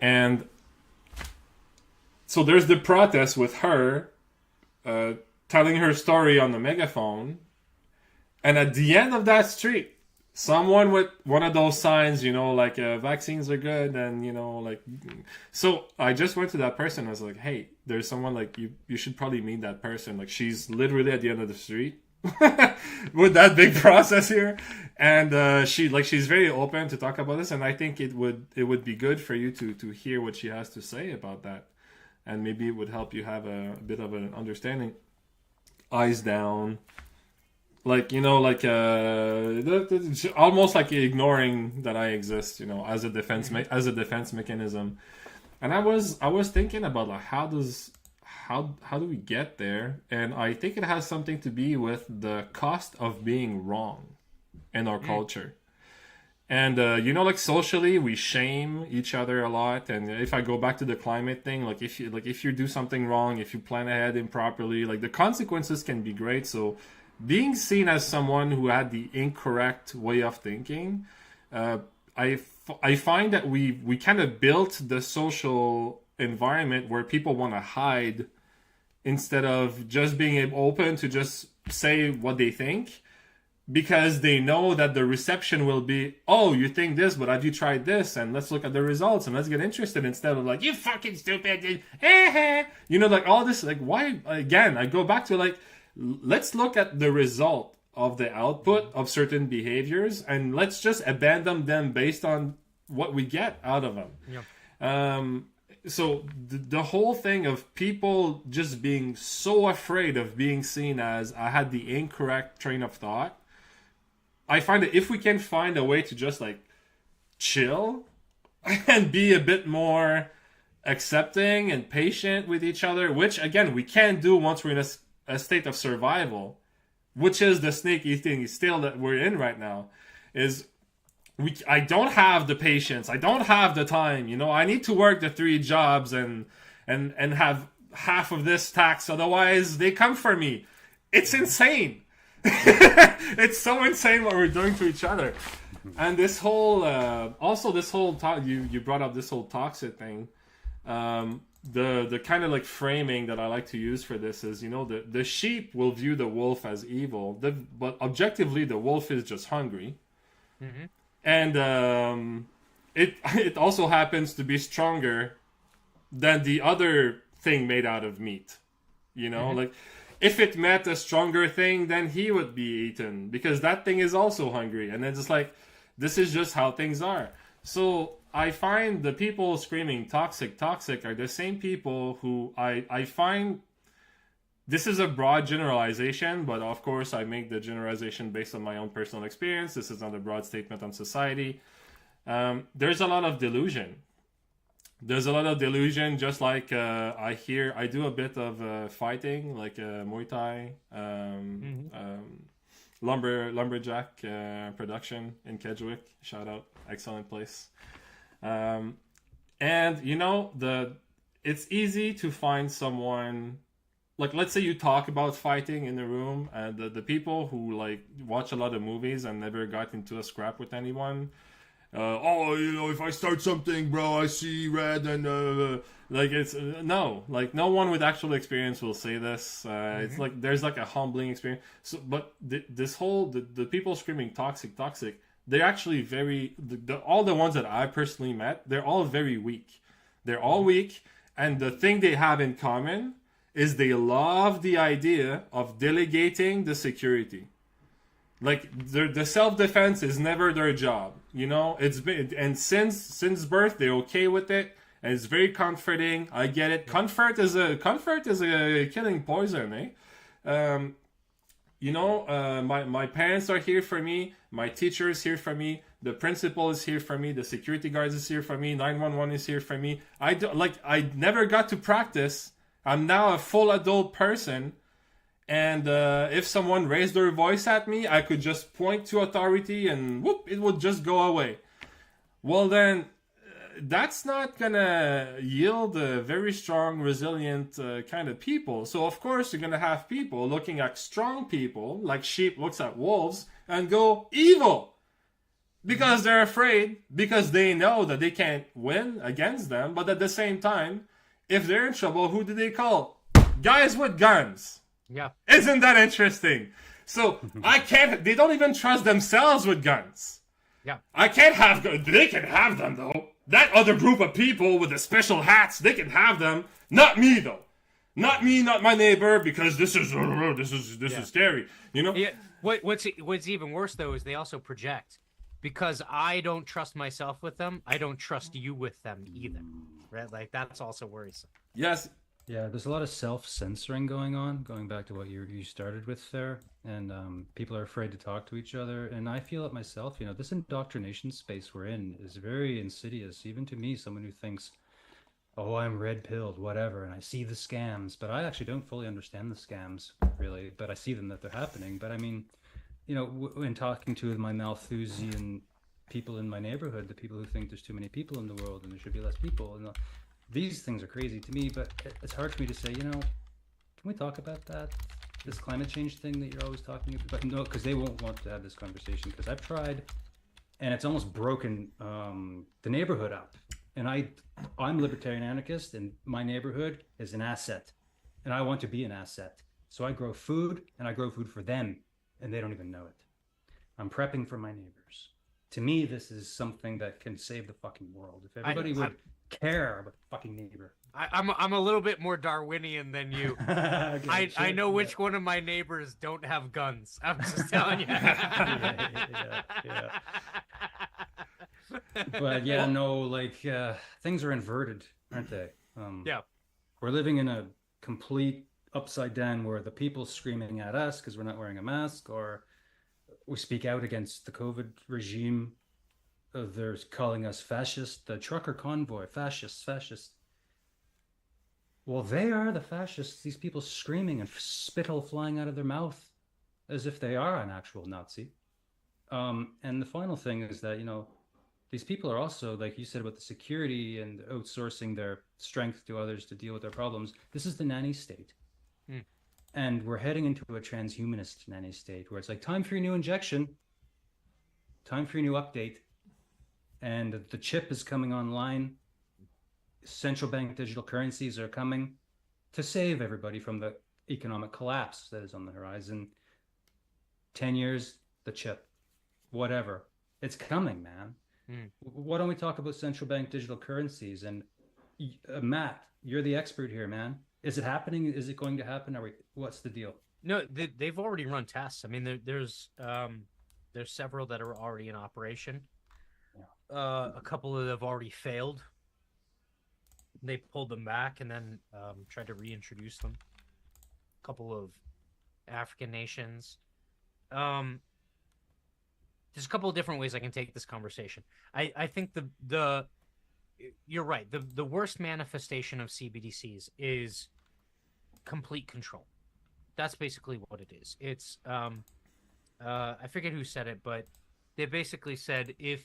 And so there's the protest with her telling her story on the megaphone. And at the end of that street, someone with one of those signs, you know, like vaccines are good. And, you know, like, so I just went to that person. I was like, hey, there's someone like you should probably meet that person. Like she's literally at the end of the street. With that big process here, and she's very open to talk about this, and I think it would be good for you to hear what she has to say about that, and maybe it would help you have a bit of an understanding. Eyes down, like, you know, like almost like ignoring that I exist, you know, as a defense mechanism. And I was thinking about like how do we get there? And I think it has something to be with the cost of being wrong in our culture. And you know, like socially, we shame each other a lot. And if I go back to the climate thing, like if you do something wrong, if you plan ahead improperly, like the consequences can be great. So being seen as someone who had the incorrect way of thinking, I find that we kind of built the social environment where people want to hide instead of just being open to just say what they think, because they know that the reception will be, oh, you think this, but have you tried this? And let's look at the results and let's get interested, instead of like, you fucking stupid, you know, like all this, like, why? Again, I go back to like, let's look at the result of the output of certain behaviors, and let's just abandon them based on what we get out of them. Yep. So the whole thing of people just being so afraid of being seen as, I had the incorrect train of thought, I find that if we can find a way to just like chill and be a bit more accepting and patient with each other, which again we can't do once we're in a state of survival, which is the snake eating still that we're in right now, is I don't have the patience, I don't have the time, you know, I need to work the 3 jobs and have half of this tax, otherwise they come for me. It's insane. It's so insane what we're doing to each other. And this whole also this whole you brought up this whole toxic thing. The kind of like framing that I like to use for this is, you know, the sheep will view the wolf as evil, but objectively the wolf is just hungry. Mm-hmm. And it also happens to be stronger than the other thing made out of meat. You know, Mm-hmm. like if it met a stronger thing, then he would be eaten, because that thing is also hungry. And it's just like, this is just how things are. So I find the people screaming toxic, toxic are the same people who I find, this is a broad generalization, but of course I make the generalization based on my own personal experience. This is not a broad statement on society. There's a lot of delusion. There's a lot of delusion, just like I do a bit of fighting, like Muay Thai, lumberjack production in Kedgewick. Shout out, excellent place. And you know, it's easy to find someone, like let's say you talk about fighting in the room, and the people who like watch a lot of movies and never got into a scrap with anyone. Oh, you know, if I start something, bro, I see red, and like it's no, like no one with actual experience will say this. It's like there's like a humbling experience. So, but this whole the people screaming toxic, toxic, they're actually very all the ones that I personally met, they're all very weak. They're all weak, and the thing they have in common is they love the idea of delegating the security. Like the self-defense is never their job, you know. It's been, and since birth they're okay with it, and it's very comforting. I get it. Comfort is a killing poison, eh? You know, my parents are here for me. My teacher is here for me. The principal is here for me. The security guards is here for me. 911 is here for me. I never got to practice. I'm now a full adult person. And if someone raised their voice at me, I could just point to authority and whoop, it would just go away. Well, then, that's not gonna yield a very strong, resilient kind of people. So, of course, you're gonna have people looking at strong people, like sheep looks at wolves, and go evil. Because they're afraid, because they know that they can't win against them. But at the same time, if they're in trouble, who do they call? Guys with guns. Yeah. Isn't that interesting? So they don't even trust themselves with guns. Yeah. I can't have guns. They can have them though. That other group of people with the special hats, they can have them. Not me though. Not me, not my neighbor, because this is scary. You know? Yeah. What's even worse though is they also project. Because I don't trust myself with them, I don't trust you with them either. Right? Like that's also worrisome. Yes. Yeah, there's a lot of self-censoring going on, going back to what you started with there, and people are afraid to talk to each other, and I feel it myself, you know, this indoctrination space we're in is very insidious, even to me, someone who thinks, oh, I'm red-pilled, whatever, and I see the scams, but I actually don't fully understand the scams, really, but I see them that they're happening, but I mean, you know, in talking to my Malthusian people in my neighborhood, the people who think there's too many people in the world and there should be less people, and these things are crazy to me, but it's hard for me to say, you know, can we talk about that? This climate change thing that you're always talking about? But no, because they won't want to have this conversation, because I've tried, and it's almost broken the neighborhood up. And I'm Libertarian Anarchist, and my neighborhood is an asset. and I want to be an asset. So I grow food, and I grow food for them, and they don't even know it. I'm prepping for my neighbors. To me, this is something that can save the fucking world. If everybody would care about the fucking neighbor. I'm a little bit more Darwinian than you. Okay, I know which yeah. one of my neighbors don't have guns. I'm just telling you. Yeah. But yeah, no, like things are inverted, aren't they? Yeah. We're living in a complete upside down where the people screaming at us because we're not wearing a mask, or we speak out against the COVID regime. They're calling us fascist. The trucker convoy, fascist, fascist. Well, they are the fascists. These people screaming and spittle flying out of their mouth as if they are an actual Nazi. And the final thing is that, these people are also, like you said about the security and outsourcing their strength to others to deal with their problems. This is the nanny state. Mm. And we're heading into a transhumanist nanny state where it's like, time for your new injection, time for your new update. And the chip is coming online. Central bank digital currencies are coming to save everybody from the economic collapse that is on the horizon. 10 years, the chip, whatever. It's coming, man. Why don't we talk about central bank digital currencies? And Matt, you're the expert here, man. Is it happening? Is it going to happen? What's the deal? No, they've already run tests. I mean, there's several that are already in operation. Yeah. A couple that have already failed. They pulled them back and then tried to reintroduce them. A couple of African nations. There's a couple of different ways I can take this conversation. I think you're right. The worst manifestation of CBDCs is complete control. That's basically what it is. It's I forget who said it, but they basically said if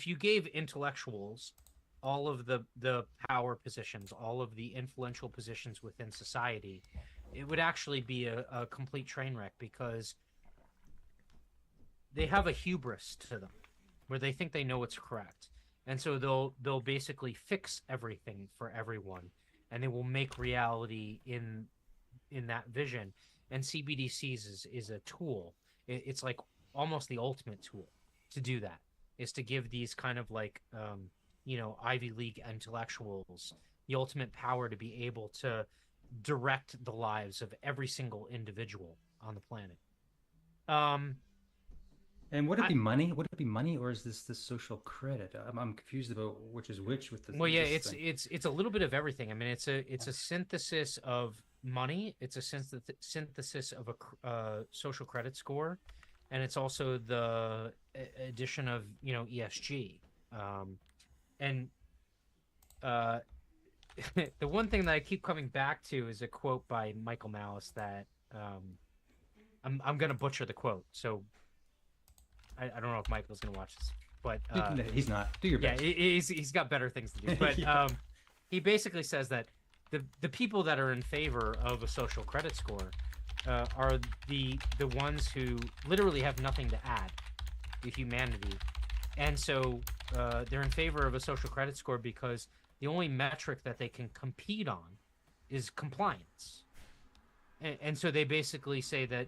you gave intellectuals all of the power positions, all of the influential positions within society, it would actually be a complete train wreck, because they have a hubris to them where they think they know what's correct. And so they'll basically fix everything for everyone, and they will make reality in that vision. And CBDCs is a tool. It's like almost the ultimate tool to do that, is to give these kind of like Ivy League intellectuals the ultimate power to be able to direct the lives of every single individual on the planet. And would it be money? Would it be money, or is this social credit? I'm confused about which is which with this. Well, yeah, this it's a little bit of everything. I mean, it's a synthesis of money. It's a synthesis of a social credit score, and it's also the addition of ESG. And the one thing that I keep coming back to is a quote by Michael Malice that I'm gonna butcher the quote, so I don't know if Michael's gonna watch this, but he's not. Do your best. Yeah, he's got better things to do. But Yeah. He basically says that the people that are in favor of a social credit score are the ones who literally have nothing to add to humanity, and so they're in favor of a social credit score because the only metric that they can compete on is compliance, and so they basically say that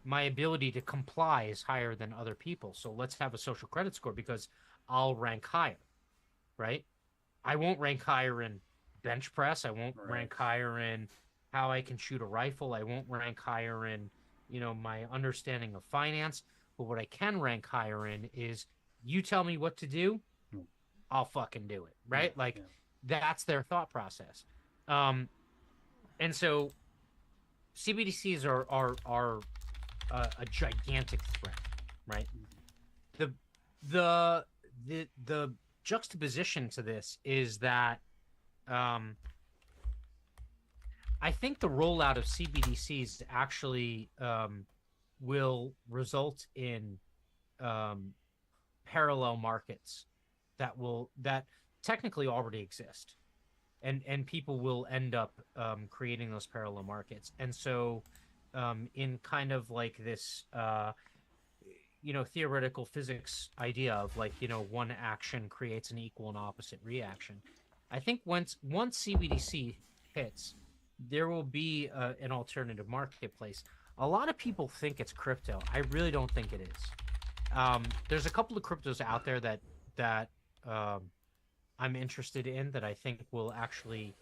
my ability to comply is higher than other people. So let's have a social credit score because I'll rank higher, right? I won't rank higher in bench press. I won't rank higher in how I can shoot a rifle. I won't rank higher in, my understanding of finance. But what I can rank higher in is you tell me what to do, I'll fucking do it, right? That's their thought process. And so CBDCs are a gigantic threat, right? The juxtaposition to this is that I think the rollout of CBDCs actually will result in parallel markets that technically already exist, and people will end up creating those parallel markets. And so in kind of like this theoretical physics idea of one action creates an equal and opposite reaction, I think once CBDC hits, there will be an alternative marketplace. A lot of people think it's crypto. I really don't think it is. There's a couple of cryptos out there that I'm interested in that I think will actually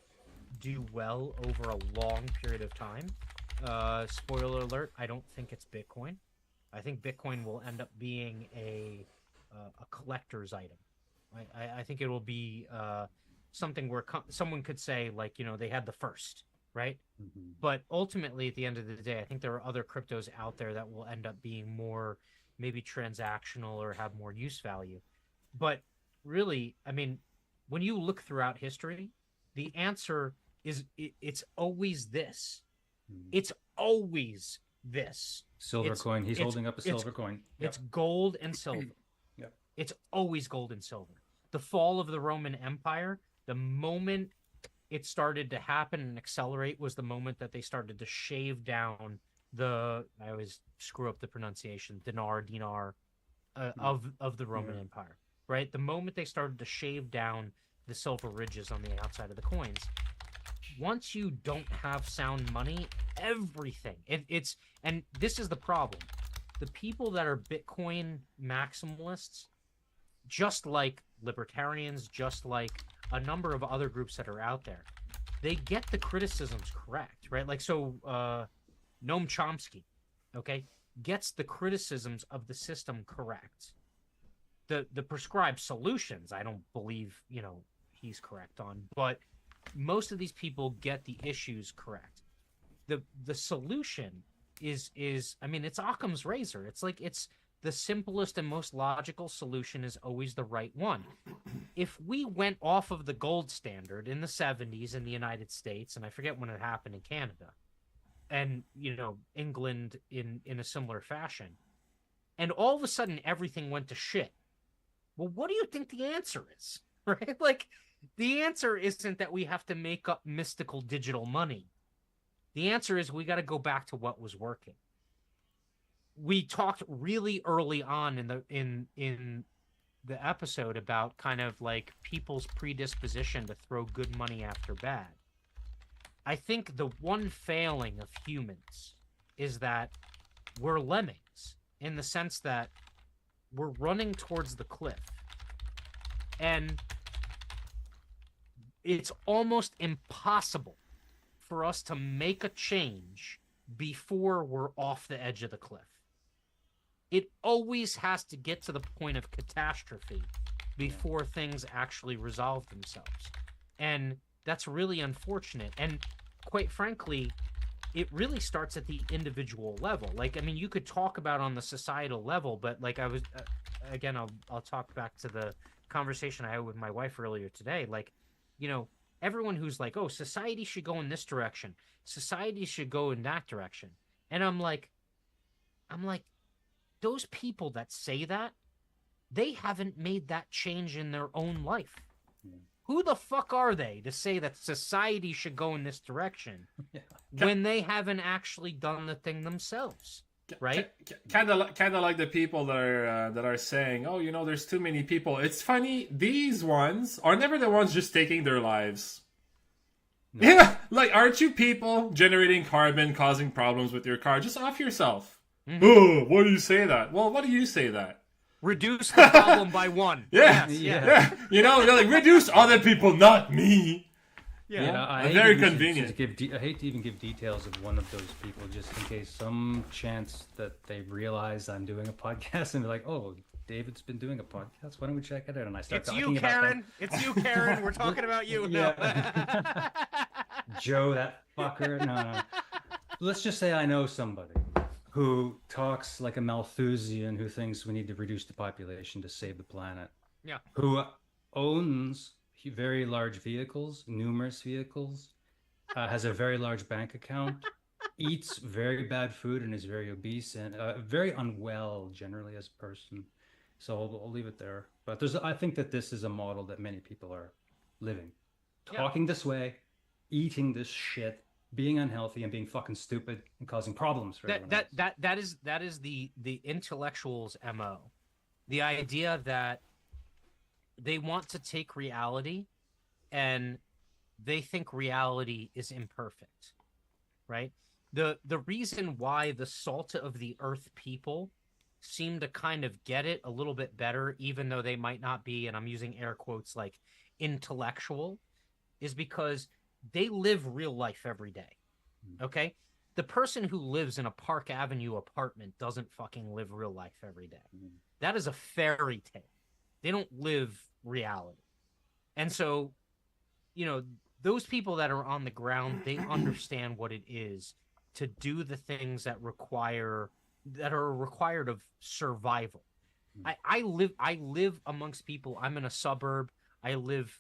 do well over a long period of time. Spoiler alert: I don't think it's Bitcoin. I think Bitcoin will end up being a collector's item. I think it will be something where someone could say, like, they had the first, right? Mm-hmm. But ultimately, at the end of the day, I think there are other cryptos out there that will end up being more maybe transactional or have more use value. But really, I mean, when you look throughout history, the answer is it's always this. It's always this. Silver coin. He's holding up a silver coin. It's gold and silver. Yep. It's always gold and silver. The fall of the Roman Empire, the moment it started to happen and accelerate was the moment that they started to shave down I always screw up the pronunciation, dinar of the Roman Empire, right? The moment they started to shave down the silver ridges on the outside of the coins. Once you don't have sound money, everything it's and this is the problem. The people that are Bitcoin maximalists, just like libertarians, just like a number of other groups that are out there, they get the criticisms correct, right? Like, so Noam Chomsky, okay, gets the criticisms of the system correct. The prescribed solutions, I don't believe, he's correct on, but most of these people get the issues correct. The solution is I mean, it's Occam's razor. It's like, it's the simplest and most logical solution is always the right one. If we went off of the gold standard in the 70s in the United States, and I forget when it happened in Canada, and England in a similar fashion, and all of a sudden everything went to shit, well, what do you think the answer is? Right? Like, the answer isn't that we have to make up mystical digital money. The answer is we got to go back to what was working. We talked really early on in the episode about kind of like people's predisposition to throw good money after bad. I think the one failing of humans is that we're lemmings, in the sense that we're running towards the cliff. And it's almost impossible for us to make a change before we're off the edge of the cliff. It always has to get to the point of catastrophe before things actually resolve themselves. And that's really unfortunate. And quite frankly, it really starts at the individual level. Like, I mean, you could talk about on the societal level, but like I was, again, I'll talk back to the conversation I had with my wife earlier today. Like, everyone who's like, oh, society should go in this direction, society should go in that direction. And I'm like, those people that say that, they haven't made that change in their own life. Who the fuck are they to say that society should go in this direction when they haven't actually done the thing themselves? Right? Kind of like the people that are saying, oh, there's too many people. It's funny, these ones are never the ones just taking their lives. No. Yeah, like, aren't you people generating carbon, causing problems with your car? Just off yourself. Mm-hmm. Oh, why do you say that? Well, why do you say that? Reduce the problem by one. Yeah. You're like, reduce other people, not me. Yeah, very convenient. I hate to even give details of one of those people, just in case some chance that they realize I'm doing a podcast and they're like, "Oh, David's been doing a podcast. Why don't we check it out?" And I start talking about them. It's you, Karen. We're talking about you. Yeah. Joe, that fucker. No. Let's just say I know somebody who talks like a Malthusian, who thinks we need to reduce the population to save the planet. Yeah. Who owns very large vehicles, numerous vehicles, has a very large bank account, eats very bad food and is very obese and very unwell generally as a person. So I'll leave it there. But I think that this is a model that many people are living. Talking this way, eating this shit, being unhealthy and being fucking stupid and causing problems for everyone else. That is the intellectual's MO. The idea that they want to take reality and they think reality is imperfect, right? The reason why the salt of the earth people seem to kind of get it a little bit better, even though they might not be, and I'm using air quotes, like intellectual, is because they live real life every day. Okay? The person who lives in a Park Avenue apartment doesn't fucking live real life every day. That is a fairy tale. They don't live reality. And so, you know, those people that are on the ground, they understand what it is to do the things that are required of survival. I live amongst people. I'm in a suburb. I live,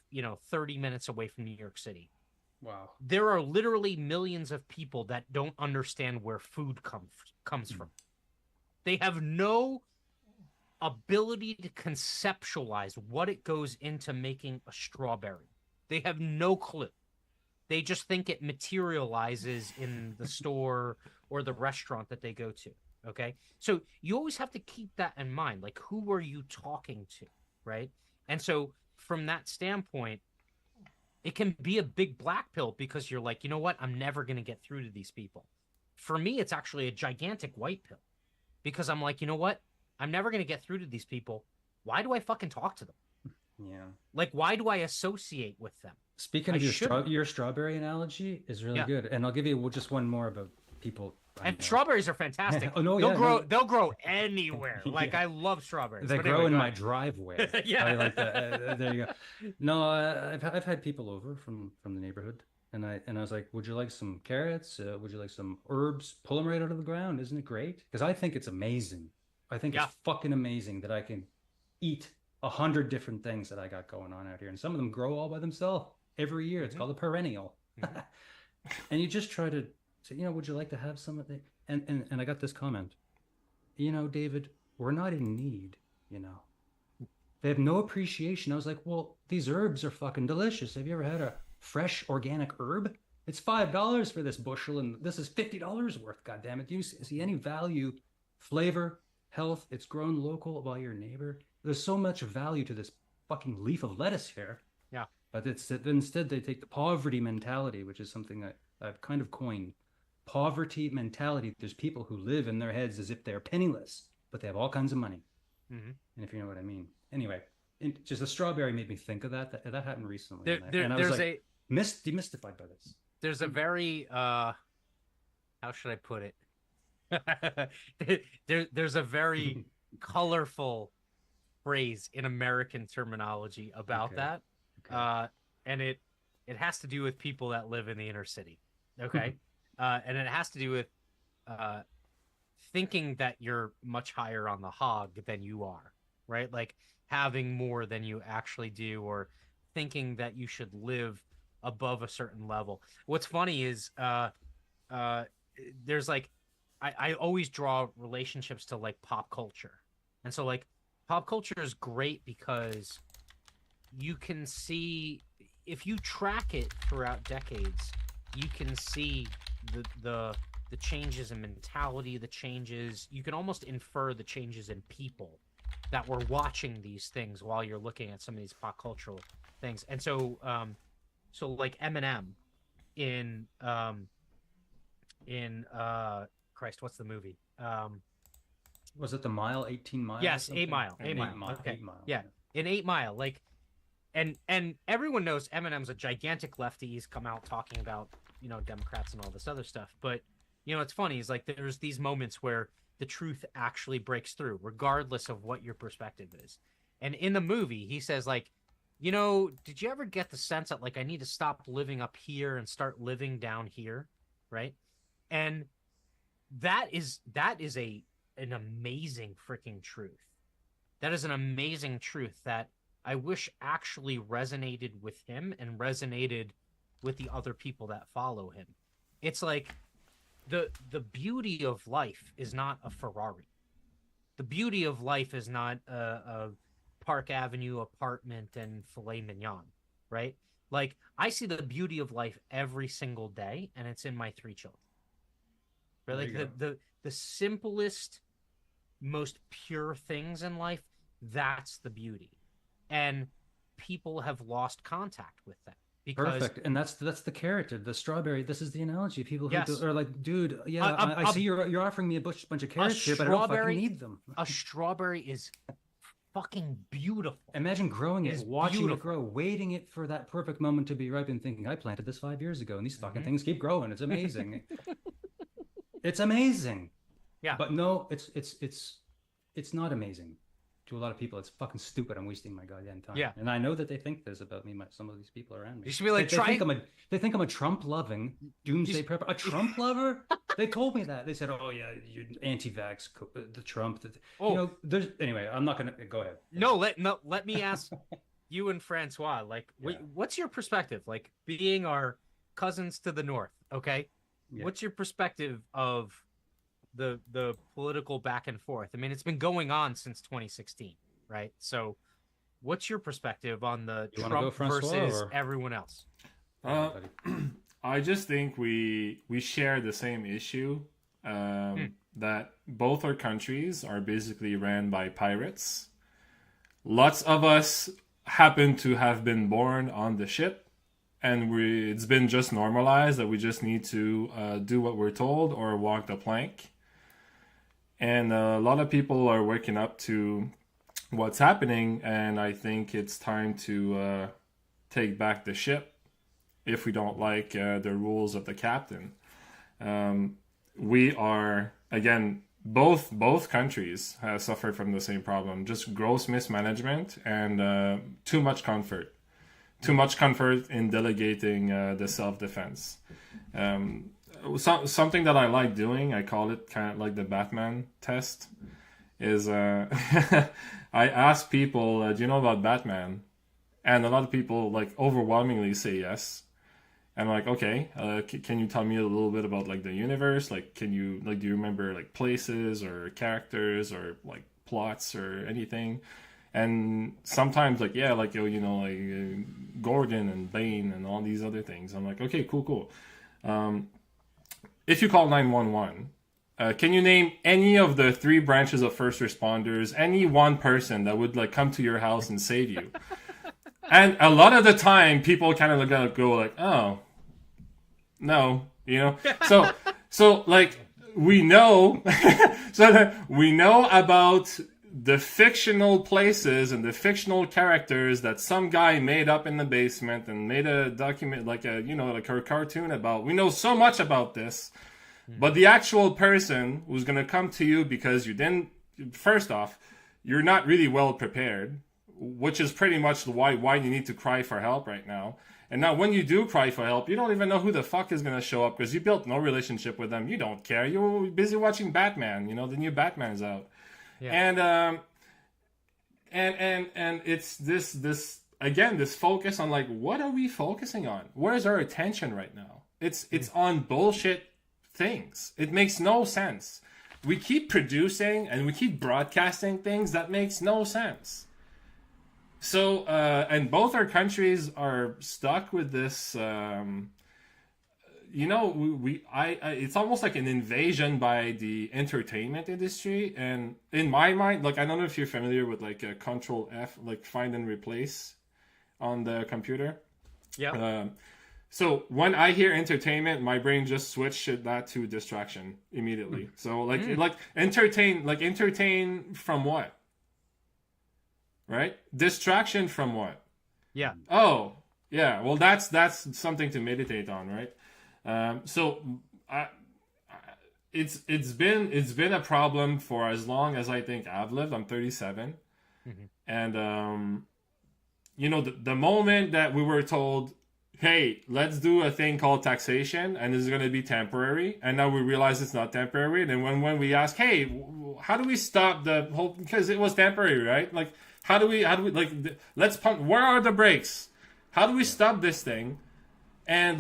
30 minutes away from New York City. Wow. There are literally millions of people that don't understand where food comes from. They have no ability to conceptualize what it goes into making a strawberry. They have no clue. They just think it materializes in the store or the restaurant that they go to. Okay. So you always have to keep that in mind. Like, who are you talking to? Right. And so, from that standpoint, it can be a big black pill because you're like, you know what? I'm never going to get through to these people. For me, it's actually a gigantic white pill because I'm like, you know what? I'm never going to get through to these people. Why do I fucking talk to them? Yeah. Like, why do I associate with them? Speaking I of shouldn't. your strawberry analogy is really Yeah. good, and I'll give you just one more about people I And know. strawberries are fantastic. Oh no, They'll yeah, grow. no. They'll grow anywhere. Like, Yeah. I love strawberries. They But grow anyway, in go my ahead. driveway. Yeah. I like that. There you go. No, I've had people over from the neighborhood, and I was like, "Would you like some carrots? Would you like some herbs? Pull them right out of the ground. Isn't it great?" Because I think it's amazing. I think it's Yeah. fucking amazing that I can eat 100 different things that I got going on out here, and some of them grow all by themselves every year. It's Mhm. called a perennial. Mhm. And you just try to say, would you like to have some of it? And I got this comment. David, we're not in need, you know. They have no appreciation. I was like, well, these herbs are fucking delicious. Have you ever had a fresh organic herb? It's $5 for this bushel, and this is $50 worth. God damn it! Do you see any value, flavor, health? It's grown local by your neighbor. There's so much value to this fucking leaf of lettuce here. Yeah. But instead they take the poverty mentality, which is something I've kind of coined. Poverty mentality. There's people who live in their heads as if they're penniless, but they have all kinds of money. Mhm. And if you know what I mean. Anyway, just the strawberry made me think of that. That happened recently, There, and I was there's like, demystified by this. there's a very how should I put it? There's a very colorful phrase in American terminology about Okay. that. Okay. And it has to do with people that live in the inner city. Okay. And it has to do with uh thinking that you're much higher on the hog than you are, right? Like, having more than you actually do, or thinking that you should live above a certain level. What's funny is uh there's like I always draw relationships to like pop culture. And so, like, pop culture is great because you can see, if you track it throughout decades, you can see the changes in mentality, the changes. You can almost infer the changes in people that were watching these things while you're looking at some of these pop cultural things. And so, like Eminem in Christ, what's the movie? Was it the mile, 18 Mile? Or Yes, something? 8 Mile. Or 8 Mile. 8 Mile. Okay. 8 Mile. Yeah. In 8 Mile, like, and everyone knows Eminem's a gigantic lefty. He's come out talking about, Democrats and all this other stuff. But, it's funny. Is like, there's these moments where the truth actually breaks through, regardless of what your perspective is. And in the movie, he says, like, did you ever get the sense that, like, I need to stop living up here and start living down here, right? And that is an amazing freaking truth. That is an amazing truth that I wish actually resonated with him and resonated with the other people that follow him. It's like, the beauty of life is not a Ferrari. The beauty of life is not a Park Avenue apartment and filet mignon, right? Like, I see the beauty of life every single day, and it's in my 3 children. Right? There Like, you go. the simplest, most pure things in life, that's the beauty. And people have lost contact with that. because Perfect. And that's the carrot, the strawberry. This is the analogy. People who yes, are like, dude, yeah, a, I see you're offering me a bunch of a carrots here, but I don't fucking strawberry, need them. a strawberry is fucking beautiful. Imagine growing it, It's watching it beautiful. grow, waiting it for that perfect moment to be ripe, and thinking, I planted this 5 years ago, and these fucking things keep growing. It's amazing. It's amazing. Yeah. But no, it's not amazing. To a lot of people, it's fucking stupid. I'm wasting my goddamn time. Yeah. And I know that they think this about me. Some of these people around me. You should be like, they think I'm a Trump-loving doomsday prepper. A Trump lover? They told me that. They said, "Oh yeah, you're anti-vax, the Trump." You know, there's anyway. I'm not gonna go ahead. No, let me ask you and Francois. Like, what's your perspective? Like, being our cousins to the north. Okay, what's your perspective of the political back and forth? I mean, it's been going on since 2016, right? So what's your perspective on the Trump versus everyone else? I just think we share the same issue, that both our countries are basically ran by pirates. Lots of us happen to have been born on the ship, and it's been just normalized that we just need to do what we're told or walk the plank. And a lot of people are waking up to what's happening, and I think it's time to take back the ship if we don't like the rules of the captain. We are, again, both countries have suffered from the same problem, just gross mismanagement and too much comfort. Too much comfort in delegating the self-defense. Something that I like doing, I call it kind of like the Batman test, is I ask people, do you know about Batman? And a lot of people like overwhelmingly say yes. And I'm like, okay, can you tell me a little bit about like the universe? Like, do you remember like places or characters or like plots or anything? And sometimes like, yeah, like, like Gordon and Bane and all these other things. I'm like, okay, cool. If you call 911, can you name any of the 3 branches of first responders, any one person that would like come to your house and save you? And a lot of the time, people kind of go like, oh, no, So like we know, so that we know about the fictional places and the fictional characters that some guy made up in the basement and made a document like a cartoon about. We know so much about this, but the actual person who's going to come to you because you didn't, first off, you're not really well prepared, which is pretty much why you need to cry for help right now. And now when you do cry for help, you don't even know who the fuck is going to show up because you built no relationship with them. You don't care. You're busy watching Batman. The new Batman's out. Yeah. And it's this again, this focus on like, what are we focusing on? Where's our attention right now? It's on bullshit things. It makes no sense. We keep producing and we keep broadcasting things that makes no sense. So, and both our countries are stuck with this, it's almost like an invasion by the entertainment industry. And in my mind, like, I don't know if you're familiar with like a Control F, like find and replace on the computer. Yeah. So when I hear entertainment, my brain just switched that to distraction immediately. So like entertain from what? Right? Distraction from what? Yeah. Oh, yeah. Well, that's something to meditate on, right? It's been a problem for as long as I think I've lived. I'm 37, and the moment that we were told, hey, let's do a thing called taxation, and this is going to be temporary, and now we realize it's not temporary. And then when we ask, hey, how do we stop the whole? Because it was temporary, right? Like, how do we like? Let's pump. Where are the brakes? How do we stop this thing? And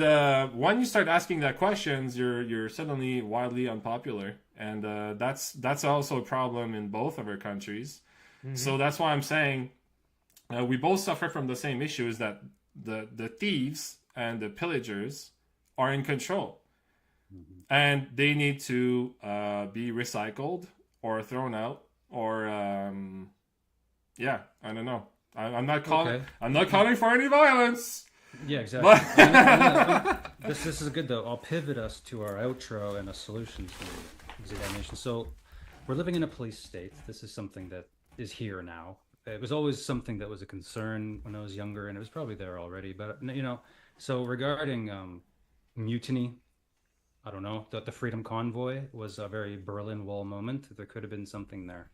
when you start asking that questions, you're suddenly wildly unpopular, and that's also a problem in both of our countries. So that's why I'm saying we both suffer from the same issues, that the thieves and the pillagers are in control, and they need to be recycled or thrown out, or I don't know. I'm not calling. Okay. I'm not calling for any violence. Yeah, exactly. This is good though. I'll pivot us to our outro and a solution to examination. So we're living in a police state. This is something that is here now. It was always something that was a concern when I was younger, and it was probably there already. But so regarding mutiny, I don't know. The Freedom Convoy was a very Berlin Wall moment. There could have been something there.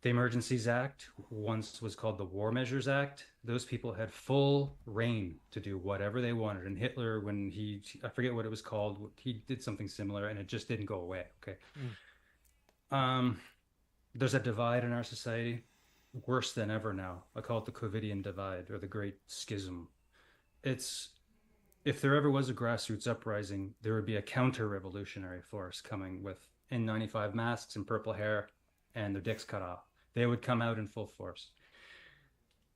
The Emergencies Act once was called the War Measures Act. Those people had full reign to do whatever they wanted. And Hitler, when I forget what it was called, he did something similar and it just didn't go away. Okay. There's a divide in our society, worse than ever now. I call it the Covidian divide or the Great Schism. If there ever was a grassroots uprising, there would be a counter-revolutionary force coming with N95 masks and purple hair and their dicks cut off. They would come out in full force.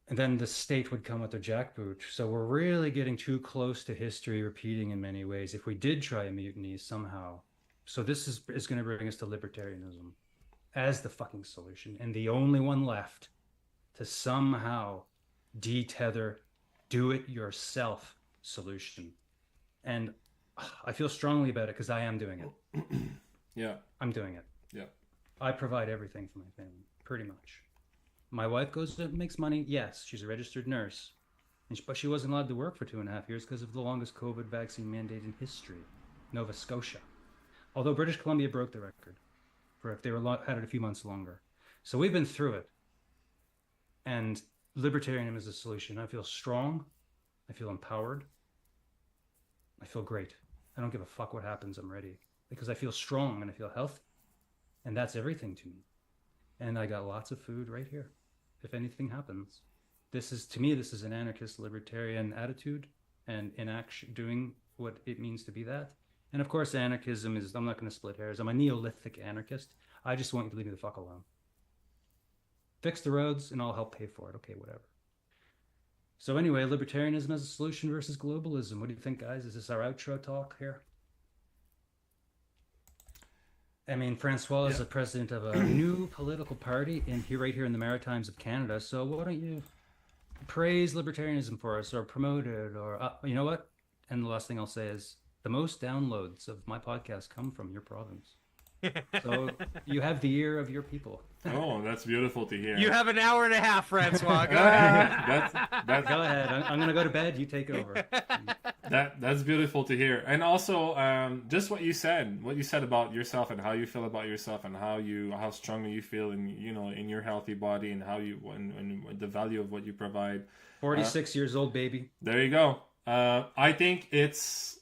And then the state would come with their jackboot. So we're really getting too close to history repeating in many ways if we did try a mutiny somehow. So this is going to bring us to libertarianism as the fucking solution. And the only one left to somehow detether, do-it-yourself solution. And I feel strongly about it because I am doing it. Yeah. I'm doing it. Yeah. I provide everything for my family, pretty much. My wife goes and makes money. Yes, she's a registered nurse. But she wasn't allowed to work for 2.5 years because of the longest COVID vaccine mandate in history, Nova Scotia. Although British Columbia broke the record for if they had it a few months longer. So we've been through it. And libertarianism is a solution. I feel strong. I feel empowered. I feel great. I don't give a fuck what happens. I'm ready. Because I feel strong and I feel healthy. And that's everything to me. And I got lots of food right here. If anything happens. To me, this is an anarchist libertarian attitude and in action doing what it means to be that. And of course, anarchism is, I'm not going to split hairs. I'm a Neolithic anarchist. I just want you to leave me the fuck alone. Fix the roads and I'll help pay for it. Okay, whatever. So anyway, libertarianism as a solution versus globalism. What do you think, guys? Is this our outro talk here? I mean, Francois is the president of a new political party right here in the Maritimes of Canada. So why don't you praise libertarianism for us or promote it or, you know what? And the last thing I'll say is the most downloads of my podcast come from your province. So you have the ear of your people. Oh, that's beautiful to hear. You have an hour and a half, Francois. Go ahead. Go ahead. I'm going to go to bed. You take over. That's beautiful to hear. And also, just what you said about yourself and how you feel about yourself and how strongly you feel in your healthy body and and the value of what you provide. 46 years old, baby. There you go. I think this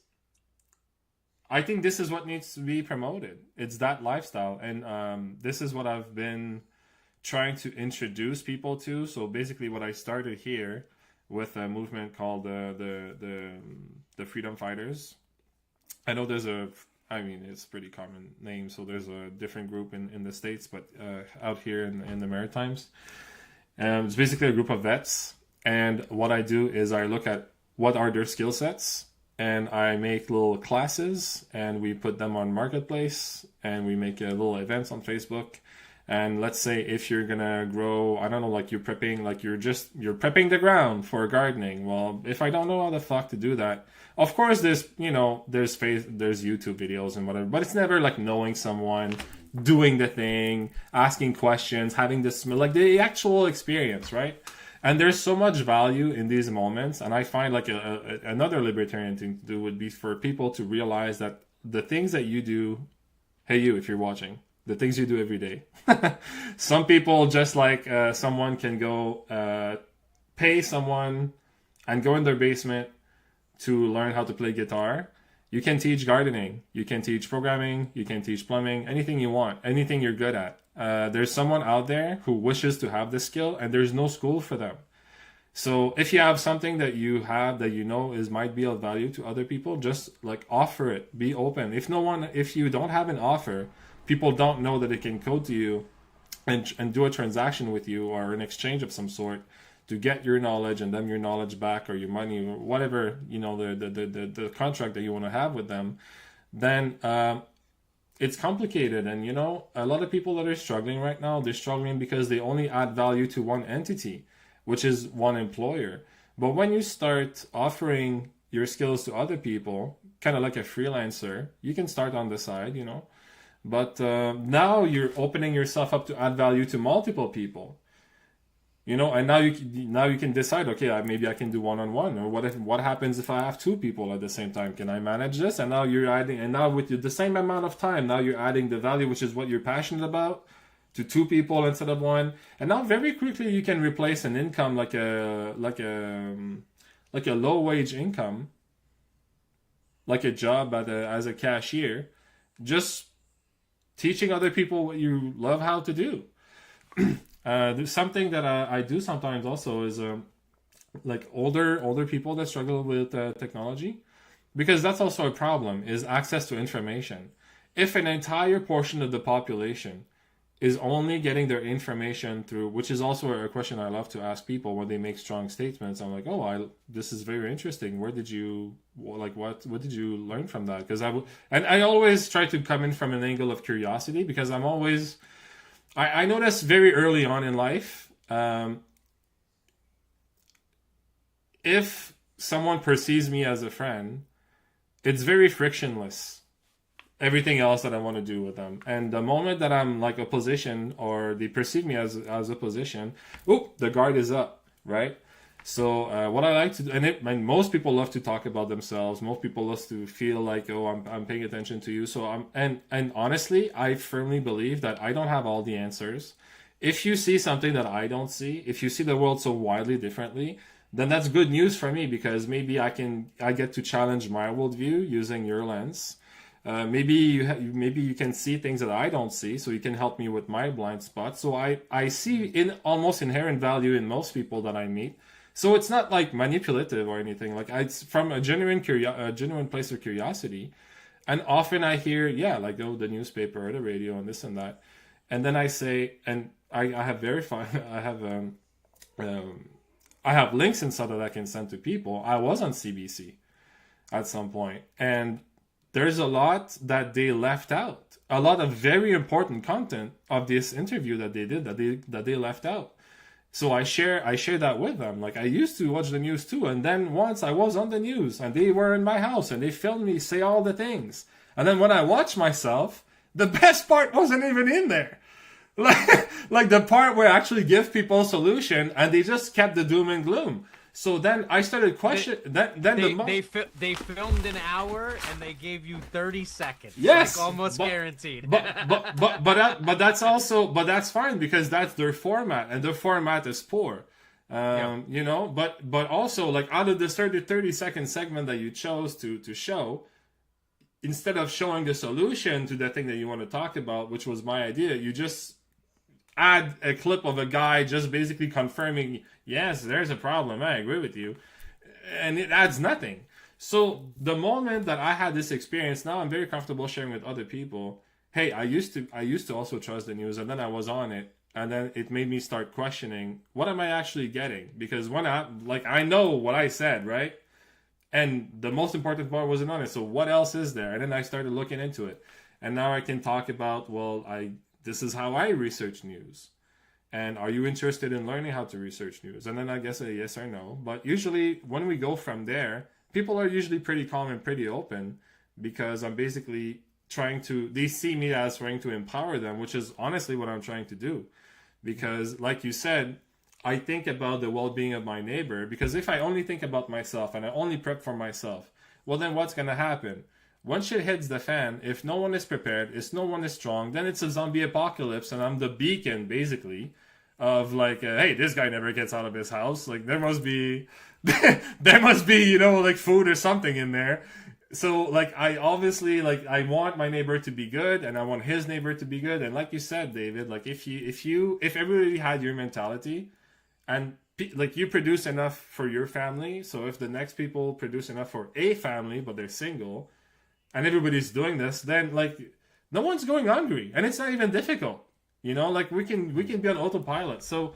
is what needs to be promoted. It's that lifestyle. And this is what I've been trying to introduce people to. So basically what I started here with a movement called the Freedom Fighters. I know it's a pretty common name. So there's a different group in the States, but out here in the Maritimes. It's basically a group of vets. And what I do is I look at what are their skill sets. And I make little classes and we put them on Marketplace and we make little events on Facebook. And let's say if you're going to grow, I don't know, like you're prepping the ground for gardening. Well, if I don't know how the fuck to do that, of course there's YouTube videos and whatever, but it's never like knowing someone, doing the thing, asking questions, having this, like the actual experience, right? And there's so much value in these moments. And I find like another libertarian thing to do would be for people to realize that the things that you do, hey, you, if you're watching, the things you do every day. Some people just like someone can go pay someone and go in their basement to learn how to play guitar. You can teach gardening. You can teach programming. You can teach plumbing, anything you want, anything you're good at. There's someone out there who wishes to have this skill and there's no school for them. So if you have something that you have that might be of value to other people, just like offer it, be open. If you don't have an offer, people don't know that they can code to you and do a transaction with you or an exchange of some sort to get your knowledge and them your knowledge back or your money or whatever, the contract that you want to have with them, then it's complicated. And, a lot of people that are struggling right now, they're struggling because they only add value to one entity, which is one employer. But when you start offering your skills to other people, kind of like a freelancer, you can start on the side, you know. But now you're opening yourself up to add value to multiple people, you know. And now you can decide, okay, maybe I can do one-on-one, or what happens if I have two people at the same time? Can I manage this? And now you're adding, and now with the same amount of time, now you're adding the value, which is what you're passionate about, to two people instead of one. And now very quickly you can replace an income like a low wage income, like a job as a cashier, just teaching other people what you love how to do. There's something that I do sometimes also is like older people that struggle with technology, because that's also a problem, is access to information. If an entire portion of the population is only getting their information through, which is also a question I love to ask people when they make strong statements. I'm like, oh, this is very interesting. Where did you, like, what did you learn from that? Because I always try to come in from an angle of curiosity, because I'm always, I noticed very early on in life, if someone perceives me as a friend, it's very frictionless, everything else that I want to do with them. And the moment that I'm like opposition, or they perceive me as opposition, the guard is up, right? So what I like to do, and most people love to talk about themselves. Most people love to feel like, oh, I'm paying attention to you. So and honestly, I firmly believe that I don't have all the answers. If you see something that I don't see, if you see the world so widely differently, then that's good news for me, because maybe I get to challenge my worldview using your lens. Maybe you can see things that I don't see, so you can help me with my blind spots. So I see almost inherent value in most people that I meet. So it's not like manipulative or anything. Like, it's from a genuine place of curiosity. And often I hear, like, the newspaper or the radio and this and that, and then I say, and I have I have links and stuff that I can send to people. I was on CBC at some point, and there's a lot that they left out. A lot of very important content of this interview that they did that they left out. So I share that with them. Like, I used to watch the news too, and then once I was on the news and they were in my house and they filmed me say all the things. And then when I watched myself, the best part wasn't even in there. Like the part where I actually give people a solution, and they just kept the doom and gloom. So then I started questioning. They filmed an hour and they gave you 30 seconds. Yes, like almost guaranteed. But that's fine, because that's their format, and their format is poor. You know. But also, like, out of this 30-second segment that you chose to show, instead of showing the solution to the thing that you want to talk about, which was my idea, you just add a clip of a guy just basically confirming, yes, there's a problem, I agree with you, and it adds nothing. So the moment that I had this experience, now I'm very comfortable sharing with other people, hey, I used to also trust the news, and then I was on it, and then it made me start questioning, what am I actually getting? Because when I know what I said, right? And the most important part wasn't on it, so what else is there? And then I started looking into it, and now I can talk about, this is how I research news. And are you interested in learning how to research news? And then I guess a yes or no. But usually when we go from there, people are usually pretty calm and pretty open, because I'm basically they see me as trying to empower them, which is honestly what I'm trying to do. Because like you said, I think about the well-being of my neighbor, because if I only think about myself and I only prep for myself, well, then what's going to happen? Once shit hits the fan, if no one is prepared, if no one is strong, then it's a zombie apocalypse, and I'm the beacon, basically, of like, hey, this guy never gets out of his house. Like, there must be, like, food or something in there. So, like, I obviously, like, I want my neighbor to be good, and I want his neighbor to be good. And like you said, David, like, if everybody had your mentality, and like, you produce enough for your family, so if the next people produce enough for a family, but they're single, and everybody's doing this, then, like, no one's going hungry, and it's not even difficult, you know. Like, we can be on autopilot. So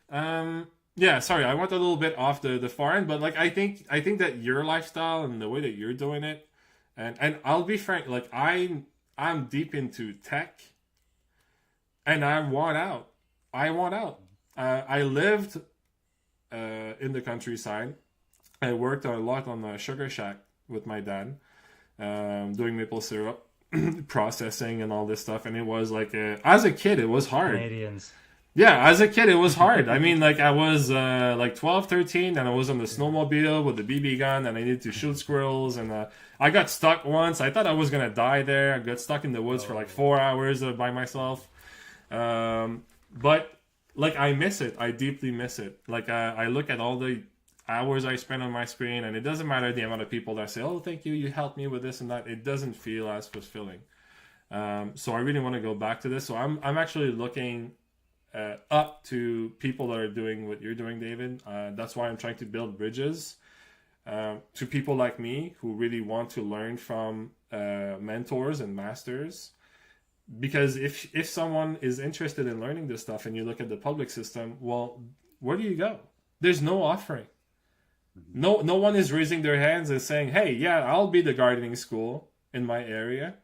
sorry, I went a little bit off the far end, but like, I think that your lifestyle and the way that you're doing it, and I'll be frank, like, I'm deep into tech, and I want out. I lived in the countryside I worked a lot on the sugar shack with my dad, doing maple syrup processing and all this stuff. And it was like, as a kid, it was hard. Canadians. Yeah, as a kid, it was hard. I mean, like I was like 12, 13, and I was on the snowmobile with the BB gun, and I needed to shoot squirrels. And I got stuck once. I thought I was gonna die there. I got stuck in the woods for like 4 hours by myself. But like I miss it. I deeply miss it. Like I look at all the hours I spend on my screen, and it doesn't matter the amount of people that say, "Oh, thank you, you helped me with this and that." It doesn't feel as fulfilling. So I really want to go back to this. So I'm actually looking up to people that are doing what you're doing, David. That's why I'm trying to build bridges to people like me who really want to learn from mentors and masters. Because if someone is interested in learning this stuff and you look at the public system, well, where do you go? There's no offering. No one is raising their hands and saying, hey, yeah, I'll be the gardening school in my area.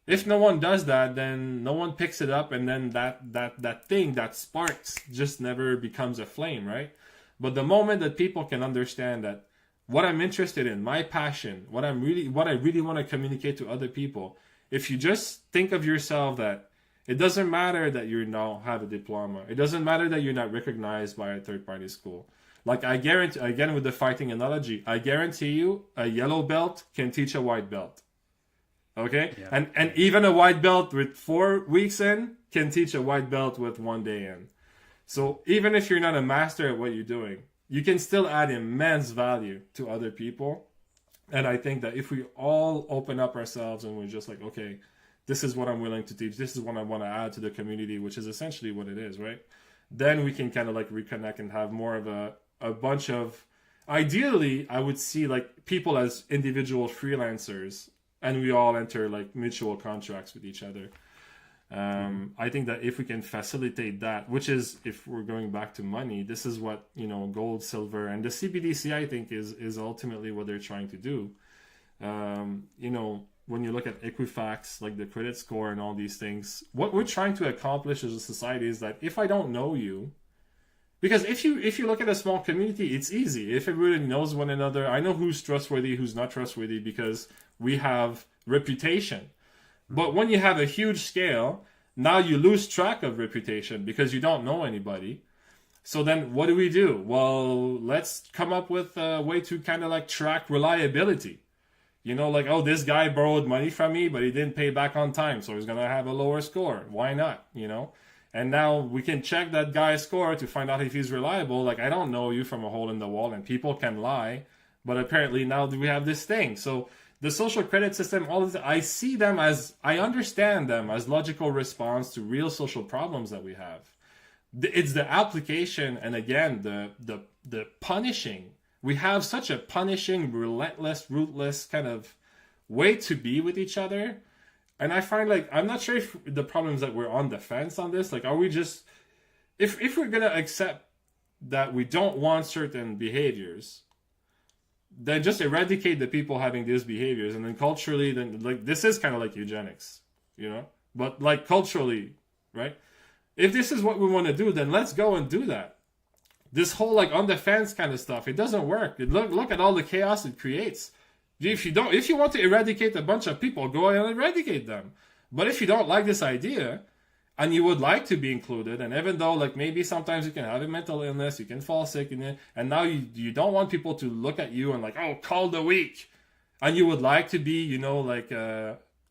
If no one does that, then no one picks it up, and then that thing that sparks just never becomes a flame, right? But the moment that people can understand that what I'm interested in, my passion, what I really want to communicate to other people, if you just think of yourself that it doesn't matter that you now have a diploma, it doesn't matter that you're not recognized by a third-party school. Like I guarantee, again with the fighting analogy, I guarantee you a yellow belt can teach a white belt. Okay? Yeah. And even a white belt with 4 weeks in can teach a white belt with 1 day in. So even if you're not a master at what you're doing, you can still add immense value to other people. And I think that if we all open up ourselves and we're just like, okay, this is what I'm willing to teach, this is what I want to add to the community, which is essentially what it is, right? Then we can kind of like reconnect and have more of a bunch of, ideally, I would see like people as individual freelancers, and we all enter like mutual contracts with each other. I think that if we can facilitate that, which is, if we're going back to money, this is what, gold, silver, and the CBDC, I think is ultimately what they're trying to do. When you look at Equifax, like the credit score and all these things, what we're trying to accomplish as a society is that if I don't know you, because if you look at a small community, it's easy. If everybody knows one another, I know who's trustworthy, who's not trustworthy, because we have reputation. But when you have a huge scale, now you lose track of reputation because you don't know anybody. So then what do? Well, let's come up with a way to kind of like track reliability. Like, oh, this guy borrowed money from me, but he didn't pay back on time, so he's going to have a lower score. Why not? And now we can check that guy's score to find out if he's reliable. Like, I don't know you from a hole in the wall, and people can lie. But apparently now we have this thing. So the social credit system, all this, I understand them as logical response to real social problems that we have. It's the application, and again, the punishing. We have such a punishing, relentless, ruthless kind of way to be with each other. And I find, like, I'm not sure if the problem is that we're on the fence on this. Like, are we just, if we're going to accept that we don't want certain behaviors, then just eradicate the people having these behaviors. And then culturally, then, like, this is kind of like eugenics, But, like, culturally, right? If this is what we want to do, then let's go and do that. This whole, like, on the fence kind of stuff, it doesn't work. Look at all the chaos it creates. If you want to eradicate a bunch of people, go ahead and eradicate them. But if you don't like this idea, and you would like to be included, and even though, like, maybe sometimes you can have a mental illness, you can fall sick in it, and now you don't want people to look at you and like, oh, call the weak, and you would like to be,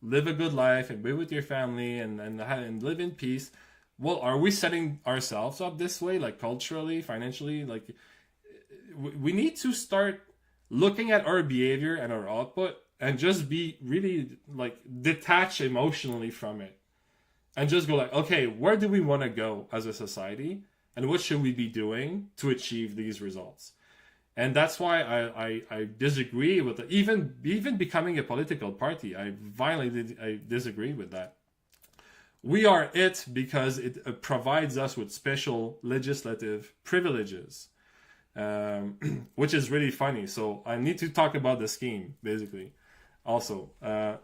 live a good life and be with your family and live in peace. Well, are we setting ourselves up this way, like culturally, financially? Like, we need to start looking at our behavior and our output and just be really, like, detached emotionally from it. And just go like, okay, where do we want to go as a society? And what should we be doing to achieve these results? And that's why I disagree with it. Even becoming a political party, I violently disagree with that. We are it because it provides us with special legislative privileges, which is really funny. So I need to talk about the scheme, basically, also. Right.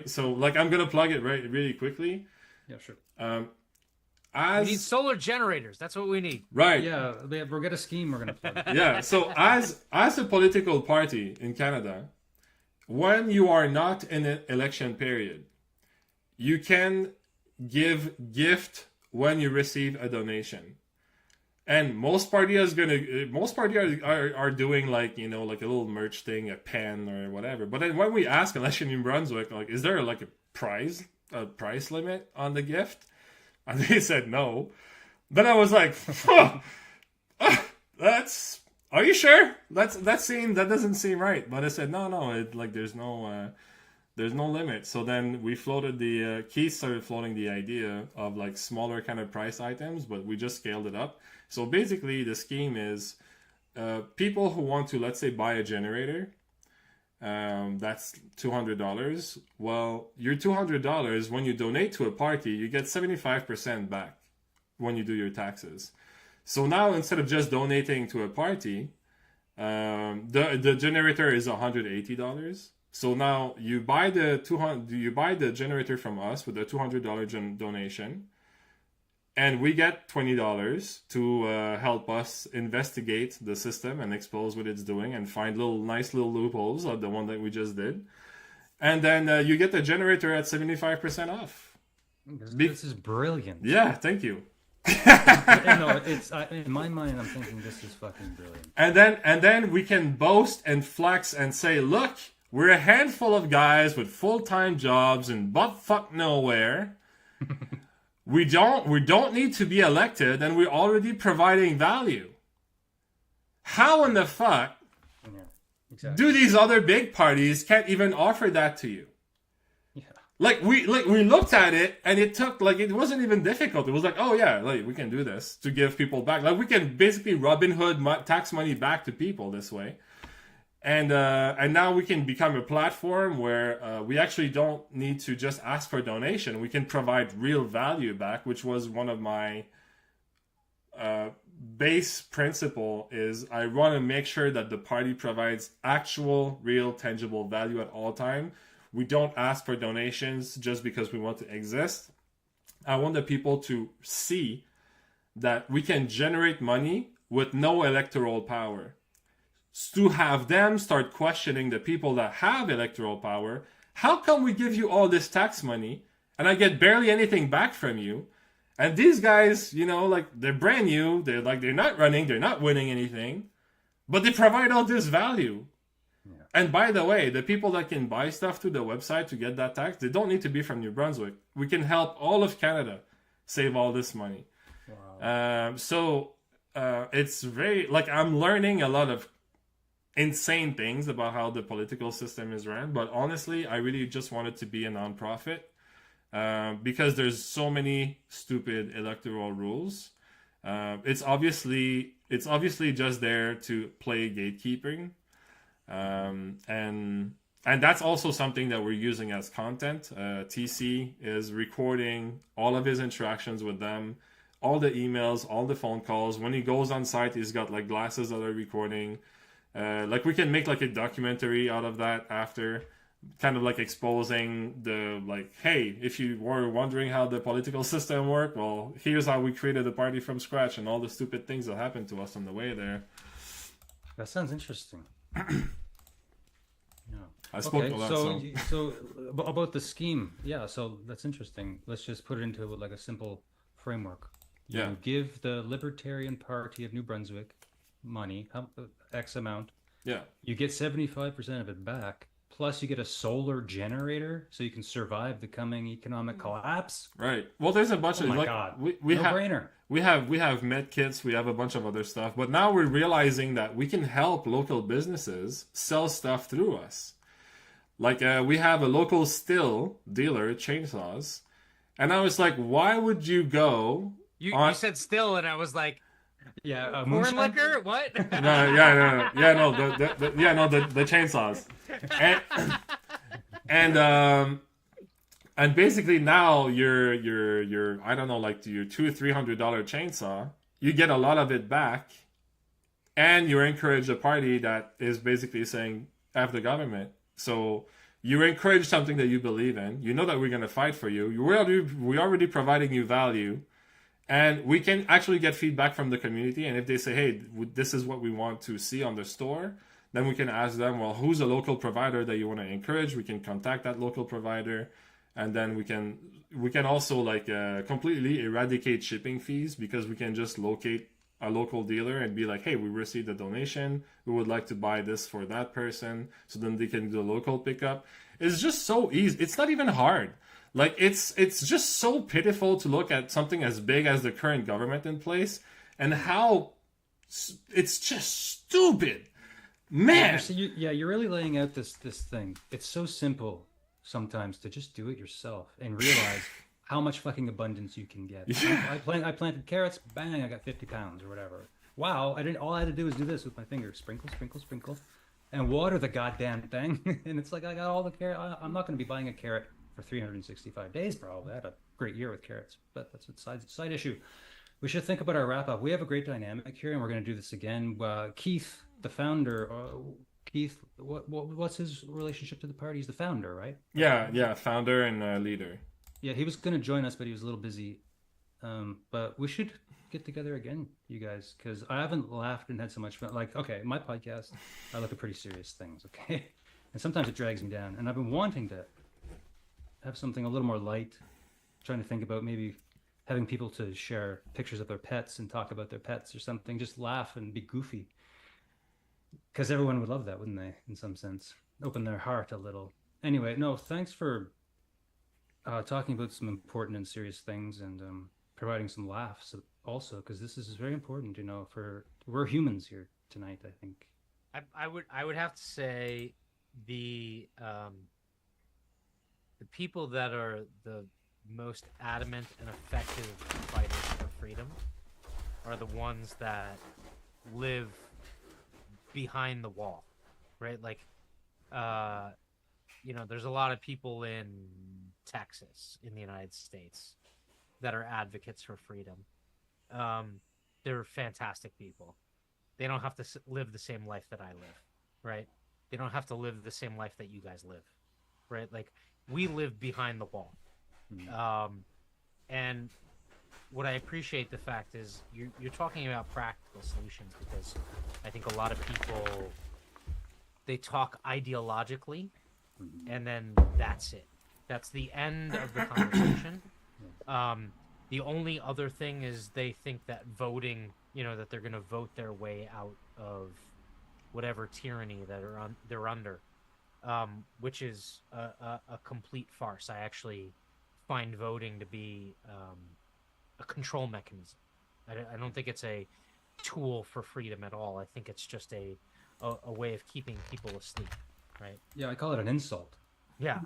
So, like, I'm gonna plug it really quickly. Yeah, sure. We need as solar generators. That's what we need. right, Yeah, we'll get a scheme we're gonna plug. yeah. So as a political party in Canada, when you are not in an election period, you can give gift when you receive a donation. And most parties are doing like, you know, like a little merch thing, a pen or whatever. But then when we ask election in Brunswick, like, is there like a price limit on the gift? And they said no. Then I was like, huh, are you sure? That doesn't seem right. But I said no, there's no limit. So then we floated Keith started floating the idea of like smaller kind of price items, but we just scaled it up. So basically the scheme is people who want to, let's say, buy a generator, that's $200. Well, your $200, when you donate to a party, you get 75% back when you do your taxes. So now instead of just donating to a party, the generator is $180. So now you buy the generator from us with a $200 donation, and we get $20 to help us investigate the system and expose what it's doing and find nice little loopholes like the one that we just did. And then you get the generator at 75% off. This is brilliant. Yeah, thank you. No, it's in my mind. I'm thinking this is fucking brilliant. And then we can boast and flex and say, look, we're a handful of guys with full-time jobs in butt-fuck nowhere. We don't need to be elected, and we're already providing value. How in the fuck do these other big parties can't even offer that to you? Yeah. Like we looked at it, and it wasn't even difficult. It was like, oh yeah, like we can do this to give people back. Like we can basically Robin Hood tax money back to people this way. And now we can become a platform where we actually don't need to just ask for a donation. We can provide real value back, which was one of my base principle is I want to make sure that the party provides actual, real, tangible value at all time. We don't ask for donations just because we want to exist. I want the people to see that we can generate money with no electoral power. To have them start questioning the people that have electoral power. How come we give you all this tax money and I get barely anything back from you? And these guys, you know, like they're brand new. They're not running. They're not winning anything, but they provide all this value. Yeah. And by the way, the people that can buy stuff through the website to get that tax, they don't need to be from New Brunswick. We can help all of Canada save all this money. Wow. It's very like I'm learning a lot of insane things about how the political system is ran, but honestly I really just want it to be a nonprofit because there's so many stupid electoral rules. It's obviously just there to play gatekeeping, and that's also something that we're using as content. TC is recording all of his interactions with them, all the emails, all the phone calls. When he goes on site, he's got like glasses that are recording. Like we can make like a documentary out of that after, kind of like exposing the like, hey, if you were wondering how the political system worked, well, here's how we created a party from scratch and all the stupid things that happened to us on the way there. That sounds interesting. Yeah. I spoke a lot. So about the scheme, yeah. So that's interesting. Let's just put it into like a simple framework. You give the Libertarian Party of New Brunswick money, X amount. Yeah. You get 75% of it back. Plus, you get a solar generator, so you can survive the coming economic collapse. Right. Well, there's a bunch of like God. We no have brainer. We have med kits. We have a bunch of other stuff. But now we're realizing that we can help local businesses sell stuff through us. Like we have a local still dealer, chainsaws, and I was like, why would you go? You said still, and I was like, yeah, corn liquor? What? The chainsaws, and basically now your I don't know, like your $200-300 chainsaw, you get a lot of it back, and you encourage a party that is basically saying F the government. So you encourage something that you believe in. You know that we're going to fight for you. We're already providing you value. And we can actually get feedback from the community. And if they say, hey, this is what we want to see on the store, then we can ask them, well, who's a local provider that you want to encourage? We can contact that local provider. And then we can also like completely eradicate shipping fees, because we can just locate a local dealer and be like, hey, we received a donation. We would like to buy this for that person. So then they can do a local pickup. It's just so easy. It's not even hard. Like, it's just so pitiful to look at something as big as the current government in place and how it's just stupid. Man! So you're really laying out this thing. It's so simple sometimes to just do it yourself and realize how much fucking abundance you can get. Yeah. I planted carrots, bang, I got 50 pounds or whatever. Wow, all I had to do was do this with my fingers. Sprinkle, sprinkle, sprinkle. And water the goddamn thing. And it's like, I got all the carrot. I'm not going to be buying a carrot for 365 days, probably. I had a great year with carrots, but that's a side issue. We should think about our wrap up. We have a great dynamic here, and we're going to do this again. Keith, the founder, Keith, what's his relationship to the party? He's the founder, right? Yeah, founder and leader. Yeah, he was going to join us, but he was a little busy. But we should get together again, you guys, because I haven't laughed and had so much fun. Like, okay, my podcast, I look at pretty serious things, okay? And sometimes it drags me down. And I've been wanting to have something a little more light, trying to think about maybe having people to share pictures of their pets and talk about their pets or something, just laugh and be goofy. Because everyone would love that, wouldn't they, in some sense? Open their heart a little. Anyway, no, thanks for talking about some important and serious things, and providing some laughs also, because this is very important, we're humans here tonight, I think. I would have to say the people that are the most adamant and effective fighters for freedom are the ones that live behind the wall, right? Like, there's a lot of people in Texas, in the United States, that are advocates for freedom. They're fantastic people. They don't have to live the same life that I live, right? They don't have to live the same life that you guys live, right? Like, we live behind the wall. And what I appreciate the fact is you're talking about practical solutions, because I think a lot of people, they talk ideologically, and then that's it. That's the end of the conversation. The only other thing is they think that voting, that they're going to vote their way out of whatever tyranny that they're under, which is a complete farce. I actually find voting to be a control mechanism. I don't think it's a tool for freedom at all. I think it's just a way of keeping people asleep, right? Yeah, I call it an insult. Yeah.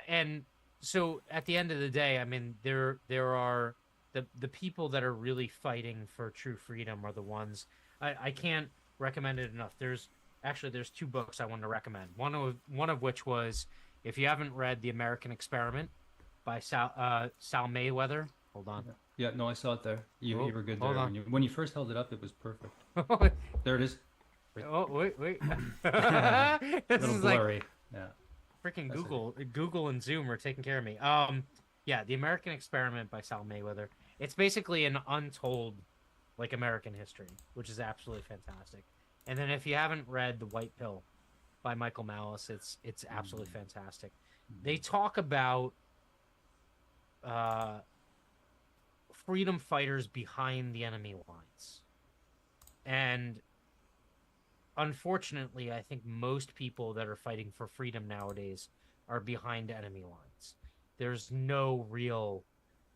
And so at the end of the day, I mean, there are the people that are really fighting for true freedom are the ones. I can't recommend it enough. There's two books I want to recommend. One of which was, if you haven't read The American Experiment by Sal Mayweather. Hold on. Yeah, no, I saw it there. You were good there. Hold on. When you first held it up, it was perfect. There it is. Oh, wait. This is blurry. Like, yeah. Freaking Google and Zoom are taking care of me. Yeah, The American Experiment by Sal Mayweather. It's basically an untold, like, American history, which is absolutely fantastic. And then if you haven't read The White Pill by Michael Malice, it's absolutely fantastic. They talk about freedom fighters behind the enemy lines. And unfortunately, I think most people that are fighting for freedom nowadays are behind enemy lines. There's no real,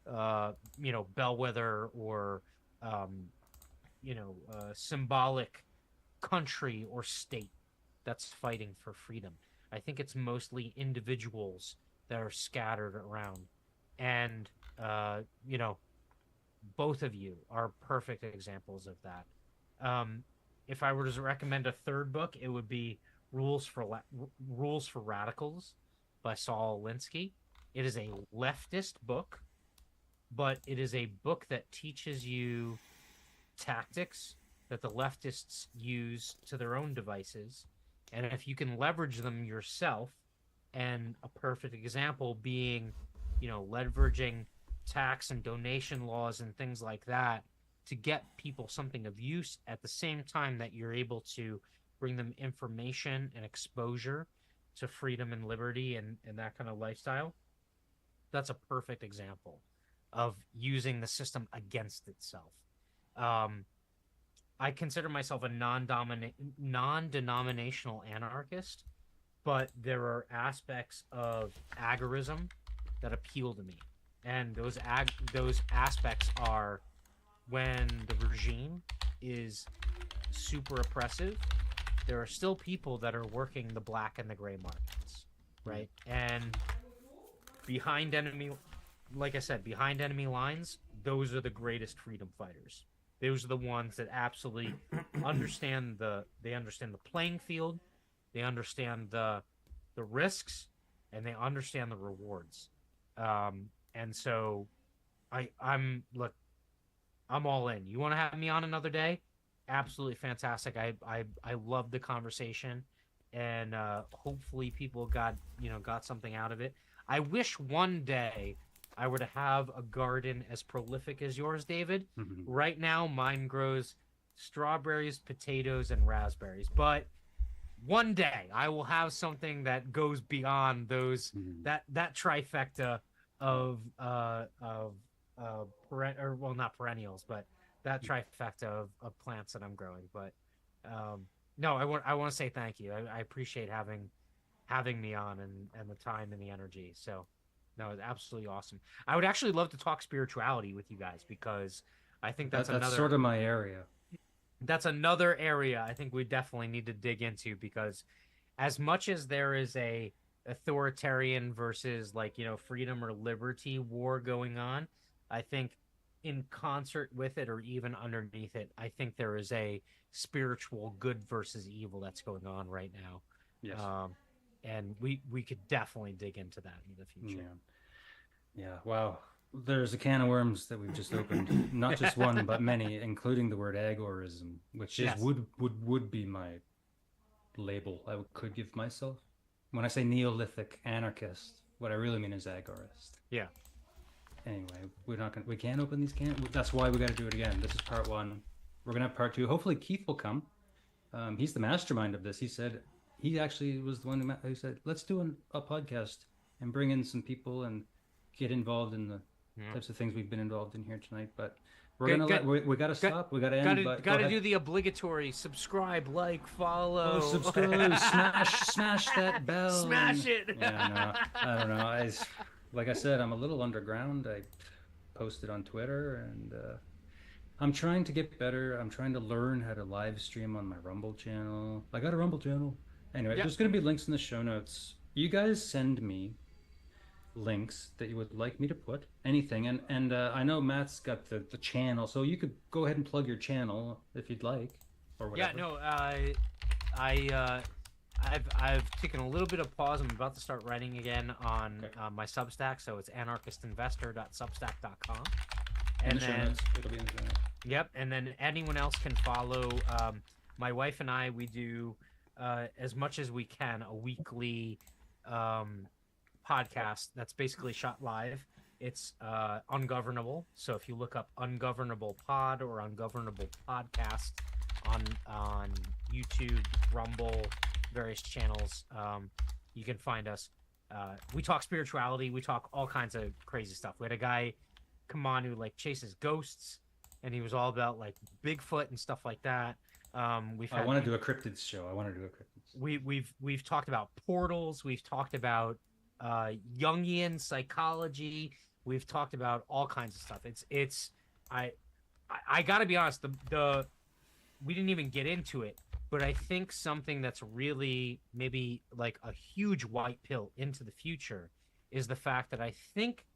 bellwether or, symbolic country or state that's fighting for freedom. I think it's mostly individuals that are scattered around. And, both of you are perfect examples of that. If I were to recommend a third book, it would be Rules for Radicals by Saul Alinsky. It is a leftist book, but it is a book that teaches you tactics that the leftists use to their own devices. And if you can leverage them yourself, and a perfect example being, leveraging tax and donation laws and things like that to get people something of use at the same time that you're able to bring them information and exposure to freedom and liberty and that kind of lifestyle. That's a perfect example of using the system against itself. I consider myself a non-denominational anarchist, but there are aspects of agorism that appeal to me, and those aspects are when the regime is super oppressive. There are still people that are working the black and the gray markets, right? And behind enemy, like I said, behind enemy lines, those are the greatest freedom fighters. Those are the ones that absolutely understand the playing field, they understand the risks, and they understand the rewards. And so I'm all in. You want to have me on another day? Absolutely fantastic. I love the conversation, and hopefully people got something out of it. I wish one day I were to have a garden as prolific as yours, David. Mm-hmm. Right now, mine grows strawberries, potatoes, and raspberries. But one day I will have something that goes beyond those that trifecta of not perennials, but that trifecta of plants that I'm growing. But no, I want to say thank you. I appreciate having me on and the time and the energy. So no, it's absolutely awesome. I would actually love to talk spirituality with you guys because I think that's another sort of my area. That's another area I think we definitely need to dig into, because as much as there is a authoritarian versus freedom or liberty war going on, I think in concert with it or even underneath it, I think there is a spiritual good versus evil that's going on right now. Yes. And we could definitely dig into that in the future. Yeah. Wow. There's a can of worms that we've just opened. Not just one, but many, including the word agorism, which is would be my label I could give myself. When I say Neolithic anarchist, what I really mean is agorist. Yeah. Anyway, we can't open these cans. That's why we got to do it again. This is part one. We're gonna have part two. Hopefully Keith will come. He's the mastermind of this. He actually was the one who said, let's do a podcast and bring in some people and get involved in the types of things we've been involved in here tonight. But we got to stop. We got to end. Got to do the obligatory subscribe, like, follow. Oh, subscribe, smash that bell. Smash it. Yeah, no, I don't know. Like I said, I'm a little underground. I posted on Twitter, and I'm trying to get better. I'm trying to learn how to live stream on my Rumble channel. I got a Rumble channel. Anyway, There's going to be links in the show notes. You guys send me links that you would like me to put, anything. And I know Matt's got the channel, so you could go ahead and plug your channel if you'd like, or whatever. Yeah, no, I've taken a little bit of pause. I'm about to start writing again on my Substack, so it's anarchistinvestor.substack.com. And then it'll be in the show notes. Yep, and then anyone else can follow. My wife and I, we do as much as we can a weekly podcast that's basically shot live. It's Ungovernable. So if you look up Ungovernable Pod or Ungovernable Podcast on YouTube, Rumble, various channels, you can find us. We talk spirituality. We talk all kinds of crazy stuff. We had a guy come on who chases ghosts, and he was all about Bigfoot and stuff like that. I want to do a cryptids show. We've talked about portals. We've talked about Jungian psychology. We've talked about all kinds of stuff. I gotta be honest, we didn't even get into it, but I think something that's really maybe a huge white pill into the future is the fact that I think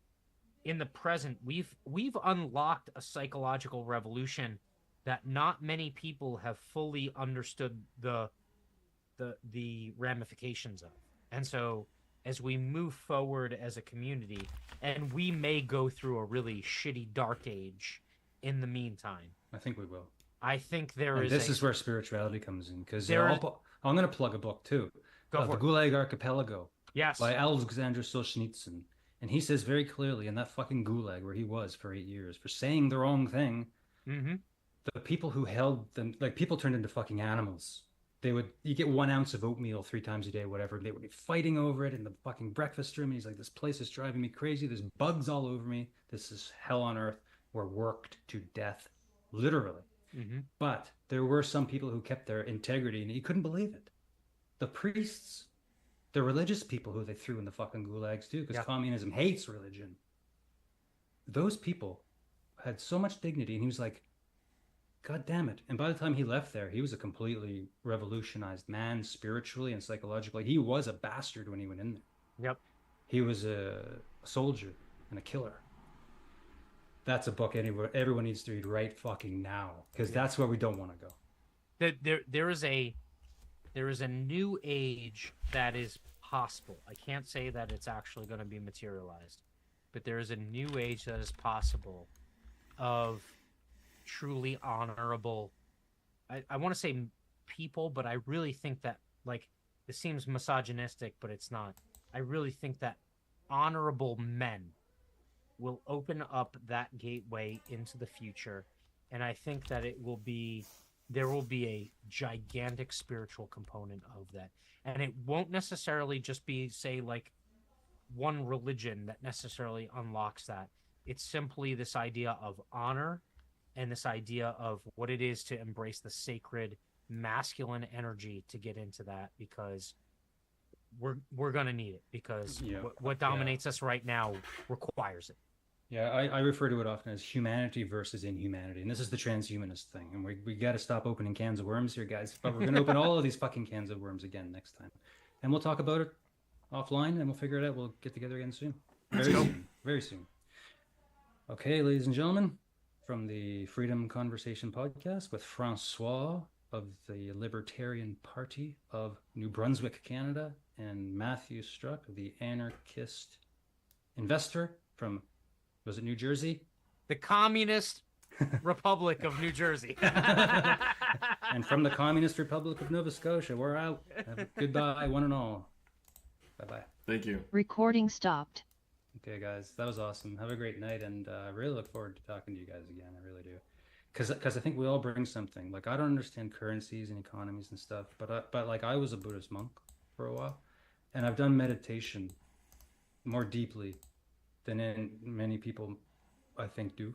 in the present we've unlocked a psychological revolution that not many people have fully understood the ramifications of. And so as we move forward as a community, and we may go through a really shitty dark age in the meantime. I think we will. I think this is where spirituality comes in, because I'm going to plug a book too. Go The for it. Gulag Archipelago. Yes. By Alexander Solzhenitsyn. And he says very clearly in that fucking gulag where he was for 8 years for saying the wrong thing, Mm-hmm. the people who held them, like people turned into fucking animals. You get 1 ounce of oatmeal 3 times a day, whatever. They would be fighting over it in the fucking breakfast room. And he's like, this place is driving me crazy. There's bugs all over me. This is hell on earth. We're worked to death, literally. Mm-hmm. But there were some people who kept their integrity, and he couldn't believe it. The priests, the religious people who they threw in the fucking gulags too, because communism hates religion. Those people had so much dignity, and he was like, God damn it. And by the time he left there, he was a completely revolutionized man spiritually and psychologically. He was a bastard when he went in there. Yep. He was a soldier and a killer. That's a book everyone needs to read right fucking now, because that's where we don't want to go. There is a new age that is possible. I can't say that it's actually going to be materialized, but there is a new age that is possible of truly honorable, I want to say people, but I really think that, like, this seems misogynistic, but it's not. I really think that honorable men will open up that gateway into the future, and I think that there will be a gigantic spiritual component of that, and it won't necessarily just be, say, like, one religion that necessarily unlocks that. It's simply this idea of honor and this idea of what it is to embrace the sacred masculine energy to get into that, because we're gonna need it, because what dominates us right now requires it. Yeah, I refer to it often as humanity versus inhumanity, and this is the transhumanist thing, and we got to stop opening cans of worms here, guys. But we're gonna open all of these fucking cans of worms again next time, and we'll talk about it offline, and we'll figure it out. We'll get together again soon. Very soon. Okay, ladies and gentlemen, from the Freedom Conversation podcast with Francois of the Libertarian Party of New Brunswick, Canada, and Matthew Struck, the Anarchist investor from, was it New Jersey? The Communist Republic of New Jersey. And from the Communist Republic of Nova Scotia, we're out. Goodbye, one and all. Bye-bye. Thank you. Recording stopped. Okay, guys, that was awesome. Have a great night, and I really look forward to talking to you guys again. I really do, because I think we all bring something. Like, I don't understand currencies and economies and stuff, but like, I was a Buddhist monk for a while, and I've done meditation more deeply than many people, I think, do,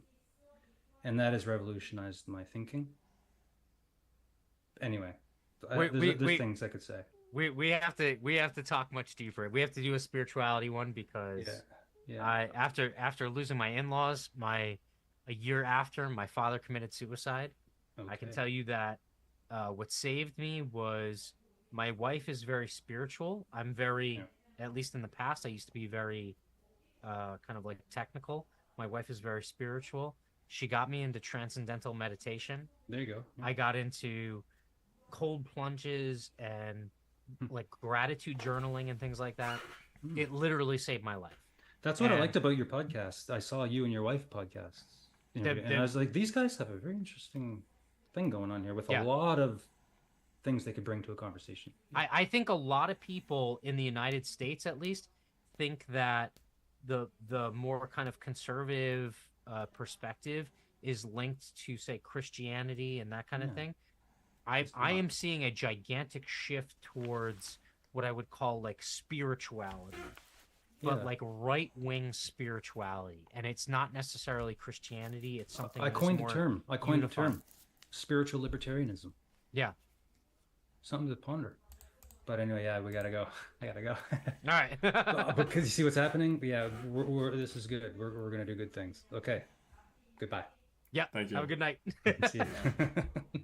and that has revolutionized my thinking. Anyway, there's things I could say. We have to talk much deeper. We have to do a spirituality one, because after losing my in-laws, a year after, my father committed suicide. Okay. I can tell you that what saved me was my wife is very spiritual. I'm very, at least in the past, I used to be very kind of like technical. My wife is very spiritual. She got me into transcendental meditation. There you go. I got into cold plunges and like gratitude journaling and things like that. It literally saved my life. That's what I liked about your podcast. I saw you and your wife podcasts, and I was like, these guys have a very interesting thing going on here with a lot of things they could bring to a conversation. I think a lot of people in the United States, at least, think that the more kind of conservative perspective is linked to, say, Christianity and that kind of thing. I am seeing a gigantic shift towards what I would call like spirituality, but like right-wing spirituality, and it's not necessarily Christianity. It's something. I coined the term, spiritual libertarianism. Yeah, something to ponder. But anyway, we gotta go. I gotta go. All right. Because you see what's happening. Yeah, this is good. We're gonna do good things. Okay. Goodbye. Yeah. Thank you. Have a good night. See you.